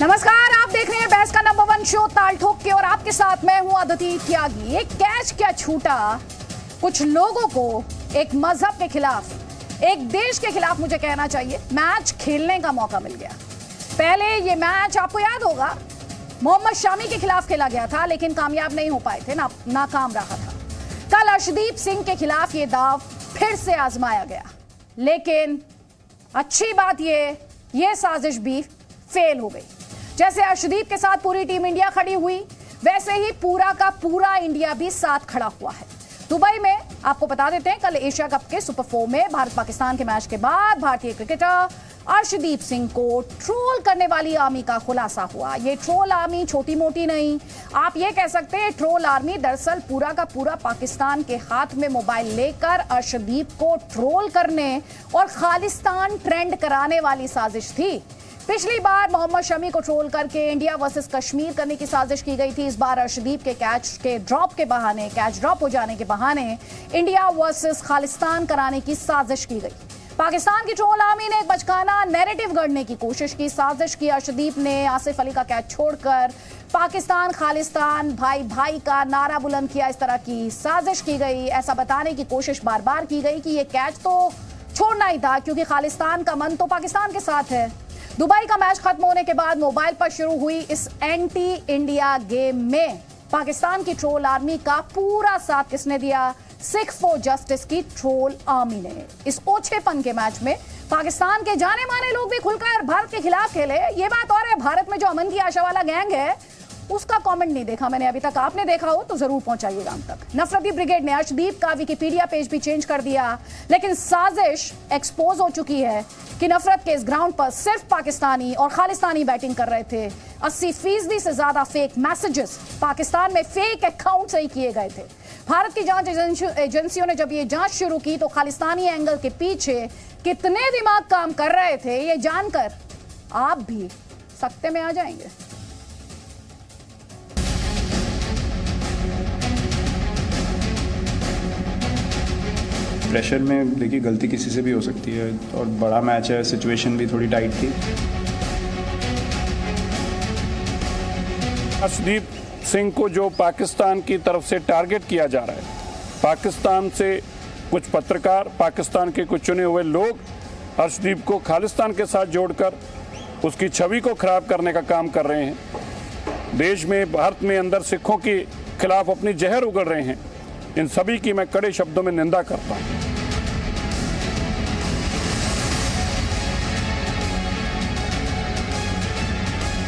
नमस्कार, आप देख रहे हैं बहस का नंबर 1 शो ताल ठोक के और आपके साथ मैं हूं अदिति त्यागी। एक कैच क्या छूटा, कुछ लोगों को एक मजहब के खिलाफ, एक देश के खिलाफ मुझे कहना चाहिए, मैच खेलने का मौका मिल गया। पहले ये मैच आपको याद होगा मोहम्मद शामी के खिलाफ खेला गया था, लेकिन कामयाब नहीं हो पाए थे, नाकाम रहा था। कल अर्शदीप सिंह के खिलाफ ये दाव फिर से आजमाया गया, लेकिन अच्छी बात ये साजिश भी फेल हो गई। जैसे अर्शदीप के साथ पूरी टीम इंडिया खड़ी हुई, वैसे ही पूरा का पूरा इंडिया भी साथ खड़ा हुआ है। दुबई में आपको बता देते हैं, कल एशिया कप के सुपर 4 में भारत पाकिस्तान के मैच के बाद भारतीय क्रिकेटर अर्शदीप सिंह को ट्रोल करने वाली आर्मी का खुलासा हुआ। ये ट्रोल आर्मी छोटी मोटी नहीं, आप ये कह सकते हैं ट्रोल आर्मी दरअसल पूरा का पूरा पाकिस्तान के हाथ में मोबाइल लेकर अर्शदीप को ट्रोल करने और खालिस्तान ट्रेंड कराने वाली साजिश थी। पिछली बार मोहम्मद शमी को ट्रोल करके इंडिया वर्सेस कश्मीर करने की साजिश की गई थी। इस बार अर्शदीप के कैच के ड्रॉप के बहाने, कैच ड्रॉप हो जाने के बहाने इंडिया वर्सेस खालिस्तान कराने की साजिश की गई। पाकिस्तान की ट्रोल आर्मी ने एक बचकाना नैरेटिव गढ़ने की कोशिश की, साजिश की। अर्शदीप ने आसिफ अली का कैच छोड़कर पाकिस्तान खालिस्तान भाई भाई का नारा बुलंद किया, इस तरह की साजिश की गई। ऐसा बताने की कोशिश बार बार की गई कि ये कैच तो छोड़ना ही था, क्योंकि खालिस्तान का मन तो पाकिस्तान के साथ है। दुबई का मैच खत्म होने के बाद मोबाइल पर शुरू हुई इस एंटी इंडिया गेम में पाकिस्तान की ट्रोल आर्मी का पूरा साथ किसने दिया? सिख फॉर जस्टिस की ट्रोल आर्मी ने। इस ओछेपन के मैच में पाकिस्तान के जाने माने लोग भी खुलकर भारत के खिलाफ खेले। ये बात और है, भारत में जो अमन की आशा वाला गैंग है उसका कमेंट नहीं देखा मैंने अभी तक। आपने देखा हो तो जरूर पहुंचाइएगा हम तक। नफरती ब्रिगेड ने अर्शदीप का विकिपीडिया पेज भी चेंज कर दिया, लेकिन साजिश एक्सपोज हो चुकी है कि नफरत के इस ग्राउंड पर सिर्फ पाकिस्तानी और खालिस्तानी बैटिंग कर रहे थे। 80% से ज्यादा फेक मैसेजेस पाकिस्तान में फेक अकाउंट से ही किए गए थे। भारत की जांच एजेंसियों ने जब ये जांच शुरू की तो खालिस्तानी एंगल के पीछे कितने दिमाग काम कर रहे थे, ये जानकर आप भी सकते में आ जाएंगे। प्रेशर में देखिए गलती किसी से भी हो सकती है, और बड़ा मैच है, सिचुएशन भी थोड़ी टाइट थी। अर्शदीप सिंह को जो पाकिस्तान की तरफ से टारगेट किया जा रहा है, पाकिस्तान से कुछ पत्रकार, पाकिस्तान के कुछ चुने हुए लोग अर्शदीप को खालिस्तान के साथ जोड़कर उसकी छवि को खराब करने का काम कर रहे हैं। देश में, भारत में अंदर सिखों के खिलाफ अपनी जहर उगल रहे हैं। इन सभी की मैं कड़े शब्दों में निंदा करता हूँ।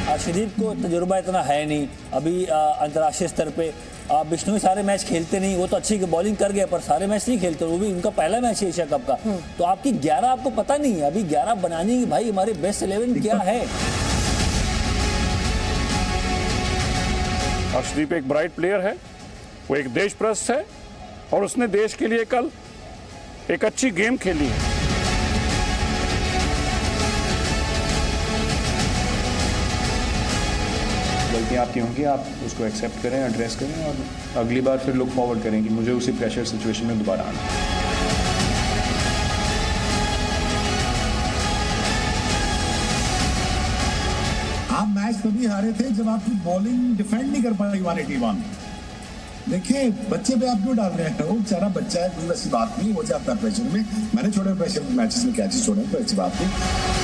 अर्शदीप को तजुर्बा इतना है नहीं अभी अंतर्राष्ट्रीय स्तर पे। बिश्नोई सारे मैच खेलते नहीं, वो तो अच्छी बॉलिंग कर गए पर सारे मैच नहीं खेलते, वो भी उनका पहला मैच है एशिया कप का। तो आपकी 11 आपको पता नहीं है, अभी 11 बनाने की भाई हमारे बेस्ट 11 क्या है। अर्शदीप एक ब्राइट प्लेयर है, वो एक देशप्रस्त है और उसने देश के लिए कल एक अच्छी गेम खेली है। गलतियाँ आपकी होंगी, आप उसको एक्सेप्ट करें, एड्रेस करें और अगली बार फिर लुक फॉरवर्ड करें कि मुझे उसी प्रेशर सिचुएशन में दोबारा आना है। आप मैच तभी हारे थे जब आपकी बॉलिंग डिफेंड नहीं कर पाई 181। देखिए बच्चे पे आप क्यों डाल रहे हैं? वो बेचारा बच्चा है, कोई ऐसी बात नहीं, हो जाता है प्रेशर में। मैंने छोड़े प्रेशर मैचेस में कैचेस छोड़े, तो ऐसी बात नहीं।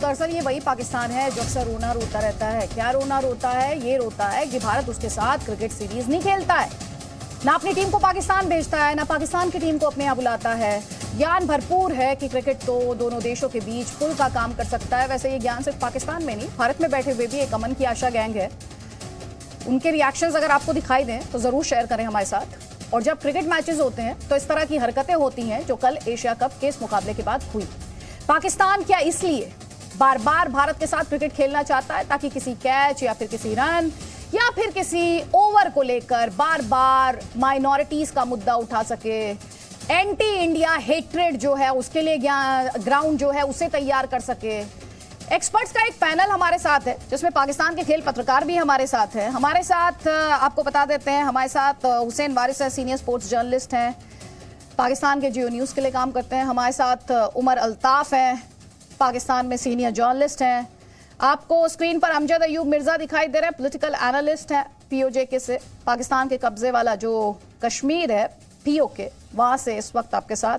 दरअसल ये वही पाकिस्तान है जो अक्सर रोना रोता रहता है। क्या रोना रोता है? ये रोता है कि भारत उसके साथ क्रिकेट सीरीज नहीं खेलता है, ना अपनी टीम को पाकिस्तान भेजता है, ना पाकिस्तान की टीम को अपने यहाँ बुलाता है। ज्ञान भरपूर है कि क्रिकेट तो दोनों देशों के बीच पुल का काम कर सकता है। वैसे ये ज्ञान सिर्फ पाकिस्तान में नहीं, भारत में बैठे हुए भी एक अमन की आशा गैंग है। उनके रिएक्शंस अगर आपको दिखाई दें तो जरूर शेयर करें हमारे साथ। और जब क्रिकेट मैचेस होते हैं तो इस तरह की हरकतें होती हैं जो कल एशिया कप के इस मुकाबले के बाद हुई। पाकिस्तान क्या इसलिए बार बार भारत के साथ क्रिकेट खेलना चाहता है ताकि किसी कैच या फिर किसी रन या फिर किसी ओवर को लेकर बार बार माइनॉरिटीज का मुद्दा उठा सके, एंटी इंडिया हेट्रेड जो है उसके लिए ग्राउंड जो है उसे तैयार कर सके। एक्सपर्ट्स का एक पैनल हमारे साथ है जिसमें पाकिस्तान के खेल पत्रकार भी हमारे साथ हैं। हमारे साथ आपको बता देते हैं, हमारे साथ हुसैन वारिस है, सीनियर स्पोर्ट्स जर्नलिस्ट हैं। पाकिस्तान के जियो न्यूज़ के लिए काम करते हैं। हमारे साथ उमर अल्ताफ हैं, पाकिस्तान में सीनियर जर्नलिस्ट हैं। आपको स्क्रीन पर अमजद अयूब मिर्ज़ा दिखाई दे रहे हैं, पॉलिटिकल एनालिस्ट हैं पीओजे से। पाकिस्तान के कब्जे वाला जो कश्मीर है पीओके, वहाँ से इस वक्त आपके साथ।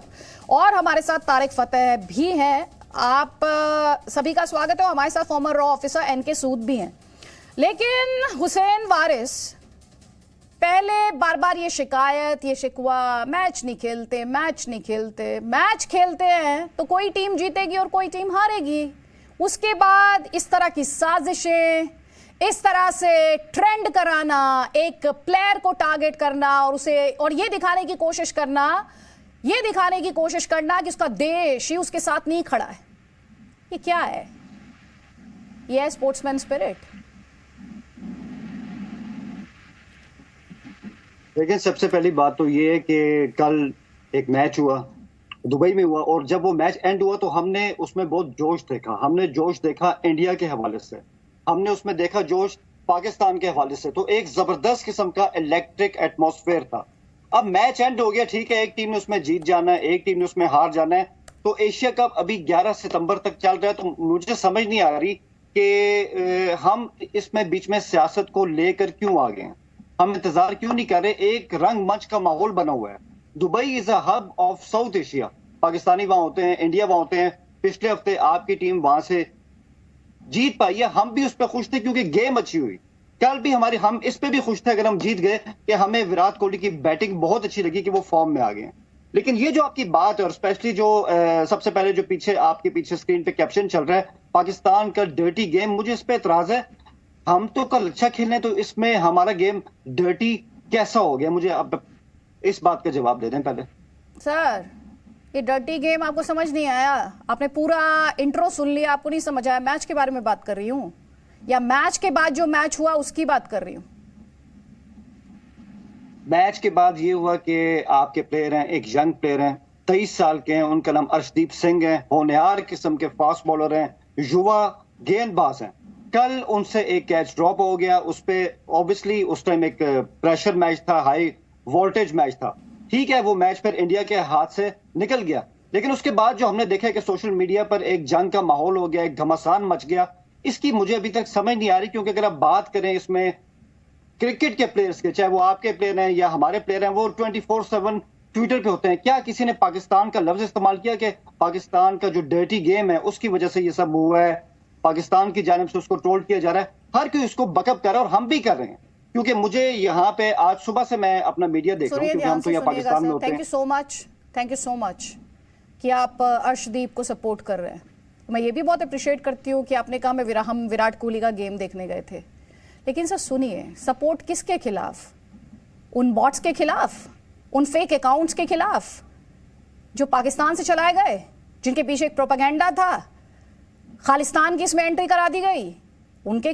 और हमारे साथ तारिक फतेह भी हैं। आप सभी का स्वागत है। हमारे साथ फॉर्मर रॉ ऑफिसर एनके सूद भी हैं। लेकिन हुसैन वारिस पहले बार बार ये शिकायत, ये शिकवा, मैच नहीं खेलते, मैच नहीं खेलते। मैच खेलते हैं तो कोई टीम जीतेगी और कोई टीम हारेगी। उसके बाद इस तरह की साजिशें, इस तरह से ट्रेंड कराना, एक प्लेयर को टारगेट करना और उसे और ये दिखाने की कोशिश करना कि उसका देश ही उसके साथ नहीं खड़ा है। ये क्या है? ये है स्पोर्ट्समैन स्पिरिट। लेकिन सबसे पहली बात तो ये है कि कल एक मैच हुआ, दुबई में हुआ, और जब वो मैच एंड हुआ तो हमने उसमें बहुत जोश देखा। हमने जोश देखा इंडिया के हवाले से, हमने उसमें देखा जोश पाकिस्तान के हवाले से। तो एक जबरदस्त किस्म का इलेक्ट्रिक एटमॉस्फेयर था। अब मैच एंड हो गया, ठीक है, एक टीम ने उसमें जीत जाना है, एक टीम ने उसमें हार जाना है। तो एशिया कप अभी 11 सितंबर तक चल रहा है। तो मुझे समझ नहीं आ रही कि हम इसमें बीच में सियासत को लेकर क्यों आ गए हैं, हम इंतजार क्यों नहीं कर रहे। एक रंग मंच का माहौल बना हुआ है। Dubai is a hub of south Asia. Pakistani वहां होते हैं, इंडिया वहां होते हैं। पिछले हफ्ते आपकी टीम वहां से जीत पाई है, हम भी उस पर खुश थे क्योंकि गेम अच्छी हुई। कल भी हम इस पे भी खुश थे अगर हम जीत गए कि हमें विराट कोहली की बैटिंग बहुत अच्छी लगी कि वो फॉर्म में आ गए। लेकिन ये जो आपकी बात है, और स्पेशली जो सबसे पहले जो आपके पीछे स्क्रीन पे कैप्शन चल रहा है, पाकिस्तान का डर्टी गेम, मुझे इस पे एतराज है। हम तो कल अच्छा खेले तो इसमें हमारा गेम डर्टी कैसा हो गया? मुझे आप इस बात का जवाब दे दें पहले। सर, ये डर्टी गेम आपको समझ नहीं आया? आपने पूरा इंट्रो सुन लिया, आपको नहीं समझ आया? मैच के बारे में बात कर रही हूँ या मैच के बाद जो मैच हुआ उसकी बात कर रही हूँ? मैच के बाद ये हुआ कि आपके प्लेयर हैं, एक यंग प्लेयर हैं, 23 साल के हैं, उनका नाम अर्शदीप सिंह है, होनहार किस्म के फास्ट बॉलर हैं, युवा गेंदबाज हैं। कल उनसे एक कैच ड्रॉप हो गया। उस पे ऑब्वियसली उस टाइम एक प्रेशर मैच था, हाई वोल्टेज मैच था। ठीक है, वो मैच फिर इंडिया के हाथ से निकल गया। लेकिन उसके बाद जो हमने देखा कि सोशल मीडिया पर एक जंग का माहौल हो गया, एक घमासान मच गया, इसकी मुझे अभी तक समझ नहीं आ रही। क्योंकि अगर आप बात करें इसमें क्रिकेट के प्लेयर्स के, चाहे वो आपके प्लेयर हैं या हमारे प्लेयर हैं, वो 24/7 ट्विटर पे होते हैं। क्या किसी ने पाकिस्तान का लफ्ज इस्तेमाल किया कि पाकिस्तान का जो डर्टी गेम है उसकी वजह से ये सब हुआ है, पाकिस्तान की जानिब से उसको ट्रोल किया जा रहा है? हर कोई उसको बकअप कर रहा है और हम भी कर रहे हैं। क्योंकि मुझे यहाँ पे आज सुबह से मैं अपना मीडिया देख रहा हूँ, क्योंकि हम तो यहाँ पाकिस्तान में होते हैं। थैंक यू सो मच कि आप अर्शदीप को सपोर्ट कर रहे हैं। मैं ये भी बहुत अप्रिशिएट करती हूँ कि आपने कहा हम विराट कोहली का गेम देखने गए थे। लेकिन सर सुनिए, सपोर्ट किसके खिलाफ? उन बॉट्स के खिलाफ, उन फेक अकाउंट्स के खिलाफ जो पाकिस्तान से चलाए गए, जिनके पीछे एक प्रोपेगेंडा था, खालिस्तान की इसमें एंट्री करा दी गई, उनके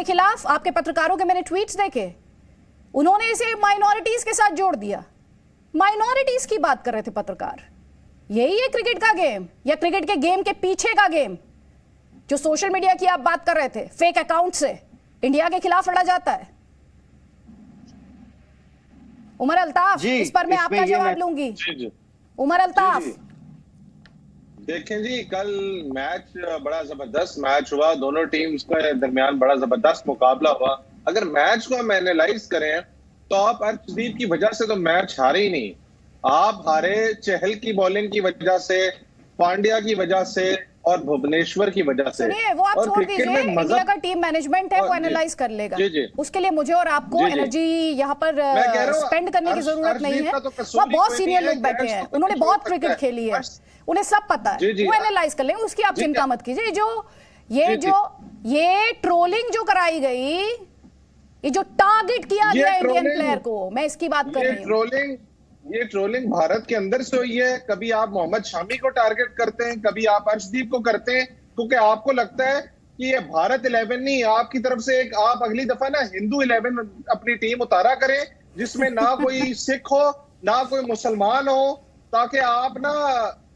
खिलाफ आपके पत्रकारों के मैंने ट्वीट्स देखे, उन्होंने इसे माइनॉरिटीज के साथ जोड़ दिया। माइनॉरिटीज की बात कर रहे थे पत्रकार। यही है क्रिकेट का गेम, या क्रिकेट के गेम के पीछे का गेम जो सोशल मीडिया की आप बात कर रहे थे, फेक अकाउंट से इंडिया के खिलाफ लड़ा जाता है। उमर अल्ताफ, इस पर मैं आपका जवाब लूंगी। उमर अल्ताफ, देखें जी, कल मैच बड़ा जबरदस्त मैच हुआ, दोनों टीम्स के दरमियान बड़ा जबरदस्त मुकाबला हुआ। अगर मैच को हम एनालाइज करें तो आप अर्शदीप की वजह से तो मैच हारे ही नहीं, आप हारे चहल की बॉलिंग की वजह से, पांड्या की वजह से और भुवनेश्वर की वजह से। वो आप छोड़ दीजिए, इंडिया का टीम मैनेजमेंट है, वो एनालाइज कर लेगा। उसके लिए मुझे और आपको एनर्जी यहाँ पर स्पेंड करने की जरूरत नहीं है। वहाँ बहुत सीनियर लोग बैठे हैं, उन्होंने बहुत क्रिकेट खेली है, उन्हें सब पता है, वो एनालाइज कर लेंगे, उसकी आप चिंता मत कीजिए। ये ट्रोलिंग जो कराई गई, ये जो टारगेट किया गया इंडियन प्लेयर को, मैं इसकी बात कर रही हूँ। ये ट्रोलिंग भारत के अंदर से हुई है। कभी आप मोहम्मद शामी को टारगेट करते हैं, कभी आप अर्शदीप को करते हैं, क्योंकि आपको लगता है कि ये भारत 11 नहीं, आपकी तरफ से एक आप अगली दफा ना हिंदू 11 अपनी टीम उतारा करें, जिसमें ना कोई सिख हो ना कोई मुसलमान हो, ताकि आप ना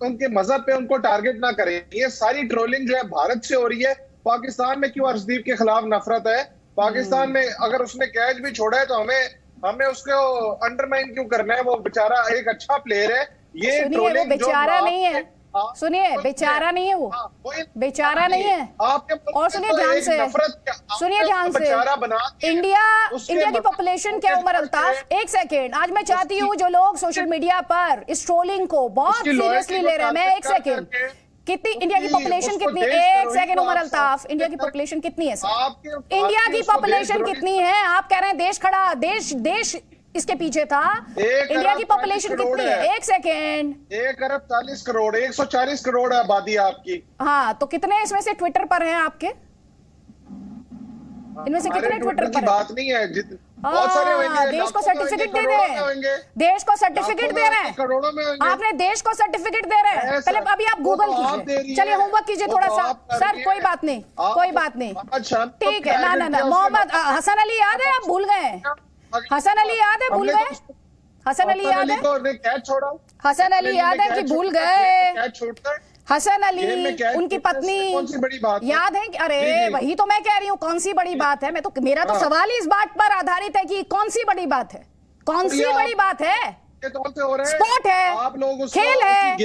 उनके मजहब पे उनको टारगेट ना करें। ये सारी ट्रोलिंग जो है भारत से हो रही है। पाकिस्तान में क्यों अर्शदीप के खिलाफ नफरत है? पाकिस्तान में अगर उसने कैच भी छोड़ा है तो हमें हमें उसको अंडरमाइन क्यों करना है? वो बेचारा एक अच्छा प्लेयर है। ये सुनिए, वो बेचारा नहीं है, सुनिए बेचारा नहीं है, वो बेचारा नहीं है। और सुनिए ध्यान से, सुनिए ध्यान से, इंडिया की पॉपुलेशन क्या उमर अल्ताफ? एक सेकेंड, आज मैं चाहती हूँ जो लोग सोशल मीडिया पर इस ट्रोलिंग को बहुत सीरियसली ले रहे हैं, मैं एक सेकेंड, कितनी इंडिया की पॉपुलेशन कितनी? एक सेकंड उमर अल्ताफ, इंडिया की पॉपुलेशन कितनी है सर? इंडिया की पॉपुलेशन कितनी है? आप कह रहे हैं देश खड़ा, देश इसके पीछे था। इंडिया की पॉपुलेशन कितनी है? एक सेकेंड, 1 अरब 40 करोड़, 140 करोड़ आबादी आपकी। हाँ, तो कितने इसमें से ट्विटर पर हैं आपके? इनमें से कितने ट्विटर पर? बात नहीं है, बहुत सारे होंगे। देश को सर्टिफिकेट दे रहे हैं, देश को सर्टिफिकेट दे रहे हैं, करोड़ों में होंगे। आपने देश को सर्टिफिकेट दे रहे हैं। पहले अभी आप गूगल कीजिए, चलिए होमवर्क कीजिए थोड़ा सा सर। कोई बात नहीं, कोई बात नहीं, ठीक है ना ना ना। मोहम्मद हसन अली याद है? आप भूल गए? हसन अली याद है? भूल गए? हसन अली याद है? हसन अली याद है कि भूल गए? हसन अली, उनकी पत्नी याद है? अरे वही तो मैं कह रही हूँ, कौन सी बड़ी बात है? मेरा तो सवाल ही इस बात पर आधारित है कि कौन सी बड़ी बात है, कौन सी बड़ी बात है? स्पोर्ट है, खेल है,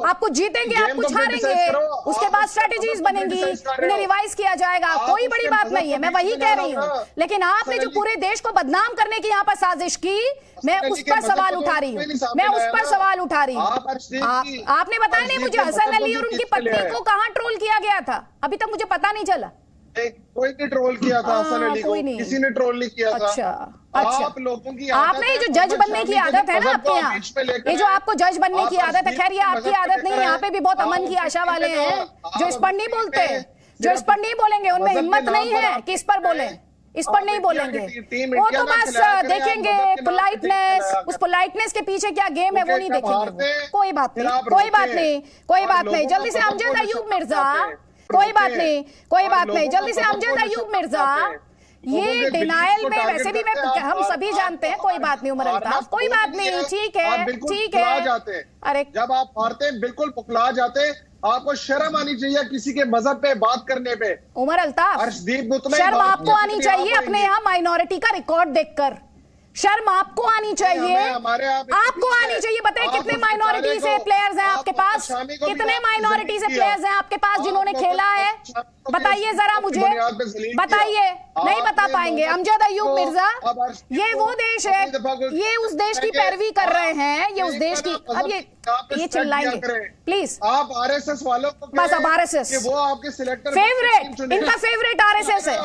आपको जीतेंगे, आप कुछ हारेंगे, उसके बाद स्ट्रेटेजीज बनेंगी, इन्हें रिवाइज किया जाएगा, कोई बड़ी बात नहीं है, मैं वही कह रही हूँ। लेकिन आपने जो पूरे देश को बदनाम करने की यहाँ पर साजिश की, मैं उस पर सवाल उठा रही हूँ, मैं उस पर सवाल उठा रही हूँ। आपने बताया नहीं मुझे हसन अली और उनकी पत्नी को कहाँ ट्रोल किया गया था, अभी तक मुझे पता नहीं चला। कोई नहीं ट्रोल किया था हसन अली को, किसी ने ट्रोल नहीं किया था। अच्छा, आप लोगों की आपने ये जो जज बनने की आदत है ना आपके यहाँ, ये जो आपको जज बनने की आदत है, खैर ये आपकी आदत नहीं है, यहाँ पे भी बहुत अमन की आशा वाले हैं जो इस पर नहीं बोलते, जो इस पर नहीं बोलेंगे, उनमें हिम्मत नहीं है कि इस पर बोले, इस पर नहीं बोलेंगे। वो तो बस देखेंगे पोलाइटनेस, उस पोलाइटनेस के पीछे क्या गेम है वो नहीं देखेंगे। कोई बात नहीं, कोई बात नहीं, कोई बात नहीं। जल्दी से अमजद अयूब मिर्जा, कोई बात नहीं, कोई बात नहीं, जल्दी से अमजद अयूब मिर्जा। ये डिनायल में वैसे भी हम सभी जानते हैं, कोई बात नहीं उमर अल्ताफ, कोई बात नहीं, ठीक है, ठीक है। अरे जब आप हारते हैं बिल्कुल पुकला जाते हैं, आपको शर्म आनी चाहिए किसी के मजहब पे बात करने पे। उमर अल्ताफ, शर्म आपको आनी चाहिए अपने यहाँ माइनॉरिटी का रिकॉर्ड देखकर, शर्म आपको आनी चाहिए, आपको आनी चाहिए। बताइए कितने माइनॉरिटी से प्लेयर्स हैं आपके पास, कितने माइनॉरिटी से प्लेयर्स हैं आपके पास जिन्होंने खेला है? बताइए जरा मुझे, बताइए। नहीं बता पाएंगे। अमजद अयूब मिर्जा, ये वो देश है, ये उस देश की पैरवी कर रहे हैं, ये उस देश की। अब ये चिल्लाएंगे प्लीज। आप आरएसएस वालों को बस, अब आरएसएस वो आपके सिलेक्टर फेवरेट, इनका फेवरेट आरएसएस है,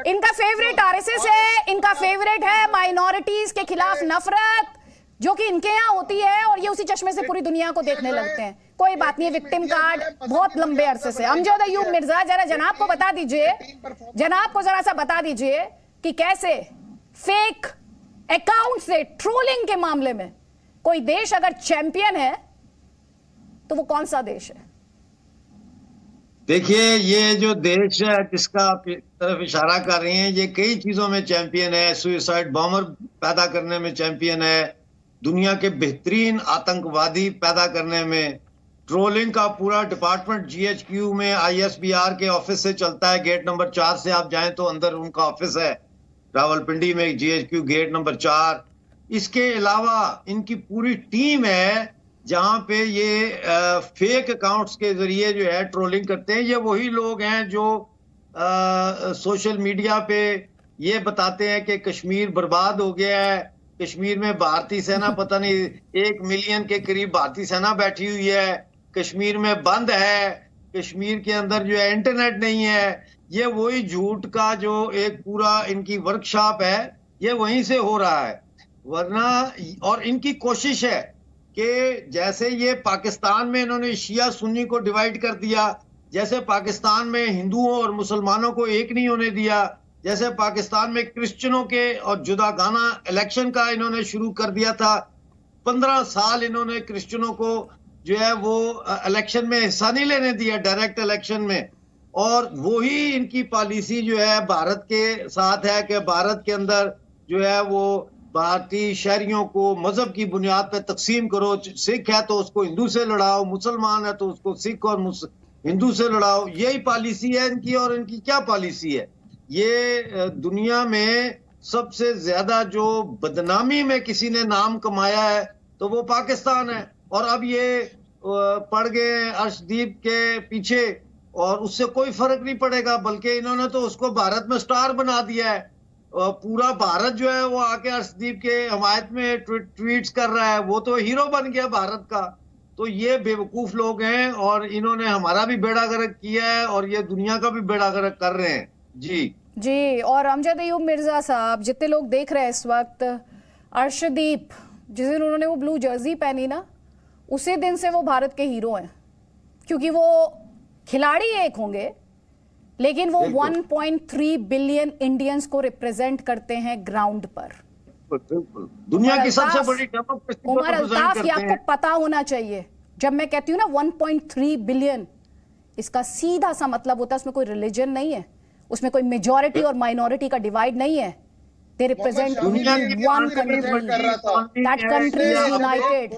इनका फेवरेट आरएसएस है, इनका फेवरेट है माइनॉरिटीज के खिलाफ नफरत, जो कि इनके यहाँ होती है, और ये उसी चश्मे से पूरी दुनिया को देखने लगते हैं। कोई बात नहीं, विक्टिम कार्ड बहुत लंबे अरसे से। अमजद अयूब मिर्जा, जरा जनाब को बता दीजिए, जनाब को जरा सा बता दीजिए कि कैसे फेक अकाउंट से ट्रोलिंग के मामले में कोई देश अगर चैंपियन है तो वो कौन सा देश है? देखिए, ये जो देश है जिसका आप तरफ इशारा कर रही हैं, ये कई चीजों में चैंपियन है। सुसाइड बॉम्बर पैदा करने में चैंपियन है, दुनिया के बेहतरीन आतंकवादी पैदा करने में, ट्रोलिंग का पूरा डिपार्टमेंट GHQ में ISBR के ऑफिस से चलता है। गेट नंबर 4 से आप जाएं तो अंदर उनका ऑफिस है, रावलपिंडी में GHQ गेट नंबर 4। इसके अलावा इनकी पूरी टीम है जहां पे ये फेक अकाउंट्स के जरिए जो है ट्रोलिंग करते हैं। ये वही लोग हैं जो सोशल मीडिया पे ये बताते हैं कि कश्मीर बर्बाद हो गया है, कश्मीर में भारतीय सेना पता नहीं 1 मिलियन के करीब भारतीय सेना बैठी हुई है, कश्मीर में बंद है, कश्मीर के अंदर जो है इंटरनेट नहीं है। ये वही झूठ का जो एक पूरा इनकी वर्कशॉप है, ये वहीं से हो रहा है। वरना और इनकी कोशिश है कि जैसे ये पाकिस्तान में इन्होंने शिया सुन्नी को डिवाइड कर दिया, जैसे पाकिस्तान में हिंदुओं और मुसलमानों को एक नहीं होने दिया, जैसे पाकिस्तान में क्रिश्चियनों के और जुदागाना इलेक्शन का इन्होंने शुरू कर दिया था। 15 साल इन्होंने क्रिश्चियनों को जो है वो इलेक्शन में हिस्सा नहीं लेने दिया, डायरेक्ट इलेक्शन में। और वही इनकी पॉलिसी जो है भारत के साथ है कि भारत के अंदर जो है वो भारतीय शहरियों को मजहब की बुनियाद पर तकसीम करो। सिख है तो उसको हिंदू से लड़ाओ, मुसलमान है तो उसको सिख और हिंदू से लड़ाओ। यही पॉलिसी है इनकी। और इनकी क्या पॉलिसी है? ये दुनिया में सबसे ज्यादा जो बदनामी में किसी ने नाम कमाया है तो वो पाकिस्तान है। और अब ये पड़ गए अर्शदीप के पीछे और उससे कोई फर्क नहीं पड़ेगा, बल्कि इन्होंने तो उसको भारत में स्टार बना दिया है। पूरा भारत जो है वो आके अर्शदीप के हमायत में ट्वीट्स कर रहा है, वो तो हीरो बन गया भारत का। तो ये बेवकूफ लोग हैं और इन्होंने हमारा भी बेड़ा गर्क किया है और ये दुनिया का भी बेड़ा गर्क कर रहे हैं। जी। और अमजद अयूब मिर्जा साहब, जितने लोग देख रहे हैं इस वक्त, अर्शदीप जिस दिन उन्होंने वो ब्लू जर्सी पहनी ना, उसी दिन से वो भारत के हीरो हैं, क्योंकि वो खिलाड़ी एक होंगे लेकिन वो 1.3 बिलियन इंडियंस को रिप्रेजेंट करते हैं ग्राउंड पर। दुनिया की सबसे बड़ी डेमोक्रेसी को उमर अल्ताफ, ये आपको पता होना चाहिए। जब मैं कहती हूँ ना 1.3 बिलियन, इसका सीधा सा मतलब होता है उसमें कोई रिलीजन नहीं है, उसमें कोई मेजॉरिटी और माइनॉरिटी का डिवाइड नहीं है। They represent one country. That country is united.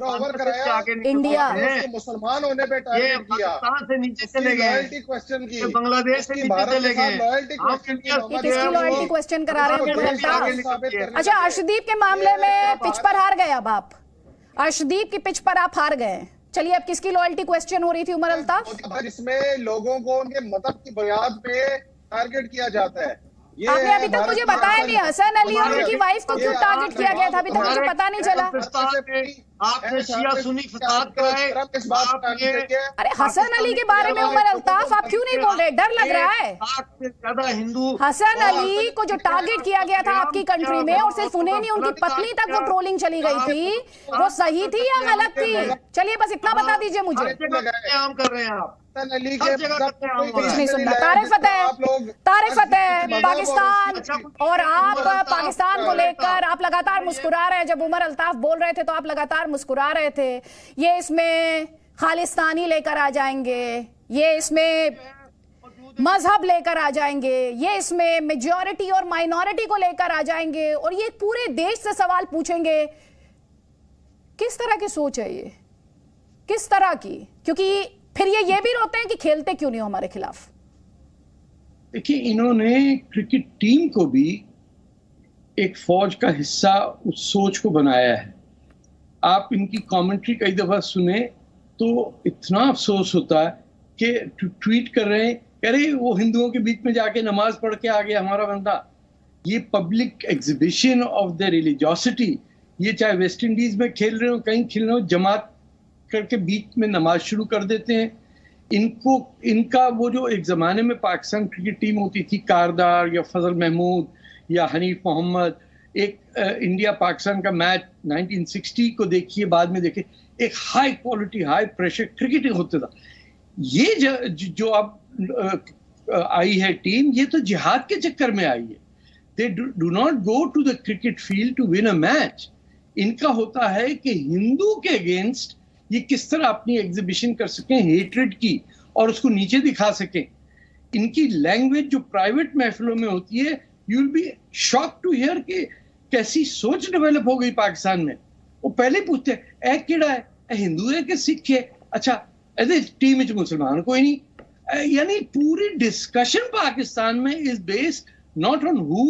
India. मुसलमान होने पे टारगेट किया, से नीचे चले गए, क्वेश्चन की बांग्लादेश से नीचे चले गए। किसकी लॉयल्टी क्वेश्चन करा रहे हैं? अच्छा, अर्शदीप के मामले में पिच पर हार गए। अब आप अर्शदीप की पिच पर आप हार गए। चलिए, अब किसकी लॉयल्टी क्वेश्चन हो रही थी उमर अल्ताफ? जिसमें लोगों को उनके मजहब की बुनियाद पे टारगेट किया जाता है। आपने अभी तक मुझे बताया नहीं हसन अली और उनकी वाइफ को क्यों टारगेट किया गया था, अभी तक मुझे पता नहीं चला। आपने शिया सुन्नी फसाद कराए। अरे हसन अली के बारे में उमर अल्ताफ आप क्यों नहीं बोल रहे? डर लग रहा है। ज्यादा हिंदू हसन अली को जो टारगेट किया गया था आपकी कंट्री में, और सिर्फ उन्हें नहीं, उनकी पत्नी तक वो ट्रोलिंग चली गई थी, वो सही थी या गलत थी? चलिए बस इतना बता दीजिए मुझे। काम कर रहे हैं आप। कुछ नहीं सुनना। तारिक फतेह, पाकिस्तान, और आप पाकिस्तान को लेकर आप लगातार मुस्कुरा रहे हैं। जब उमर अल्ताफ बोल रहे थे तो आप लगातार मुस्कुरा रहे थे। ये इसमें खालिस्तानी लेकर आ जाएंगे, ये इसमें मजहब लेकर आ जाएंगे, ये इसमें मेजॉरिटी और माइनॉरिटी को लेकर आ जाएंगे, और ये पूरे देश से सवाल पूछेंगे। किस तरह की सोच है ये? किस तरह की? क्योंकि फिर ये भी रोते हैं कि खेलते क्यों नहीं हो हमारे खिलाफ। देखिए, इन्होंने क्रिकेट टीम को भी एक फौज का हिस्सा उस सोच को बनाया है। आप इनकी कमेंट्री कई दफा सुने तो इतना अफसोस होता है कि ट्वीट कर रहे हैं, कह रहे वो हिंदुओं के बीच में जाके नमाज पढ़ के आ गया हमारा बंदा। ये public exhibition of the religiosity, ये चाहे वेस्ट इंडीज में खेल रहे हो, कहीं खेल रहे हो, जमात करके बीच में नमाज शुरू कर देते हैं। इनका वो जो एक ज़माने में पाकिस्तान क्रिकेट टीम होती थी, कारदार या फजल महमूद या हनीफ मोहम्मद, एक इंडिया पाकिस्तान का मैच 1960 को देखिए, बाद में देखिए, एक high quality high pressure cricket होता था। ये जो अब आई है टीम, ये तो जिहाद के चक्कर में आई है। They do not go to the cricket field to win a match. इनका होता है कि हिंदू के अगेंस्ट ये किस तरह अपनी एग्जीबिशन कर सकें हेट्रेड की, और उसको नीचे दिखा सकें। इनकी लैंग्वेज जो प्राइवेट महफिलों में होती है, you will be shock to hear कि कैसी सोच डेवलप हो गई पाकिस्तान में। वो पहले पूछते हैं, ए किड़ा है, ए हिंदू है कि सिख है? अच्छा, ऐसे टीम में मुसलमान कोई नहीं। यानी पूरी डिस्कशन पाकिस्तान में is based not on who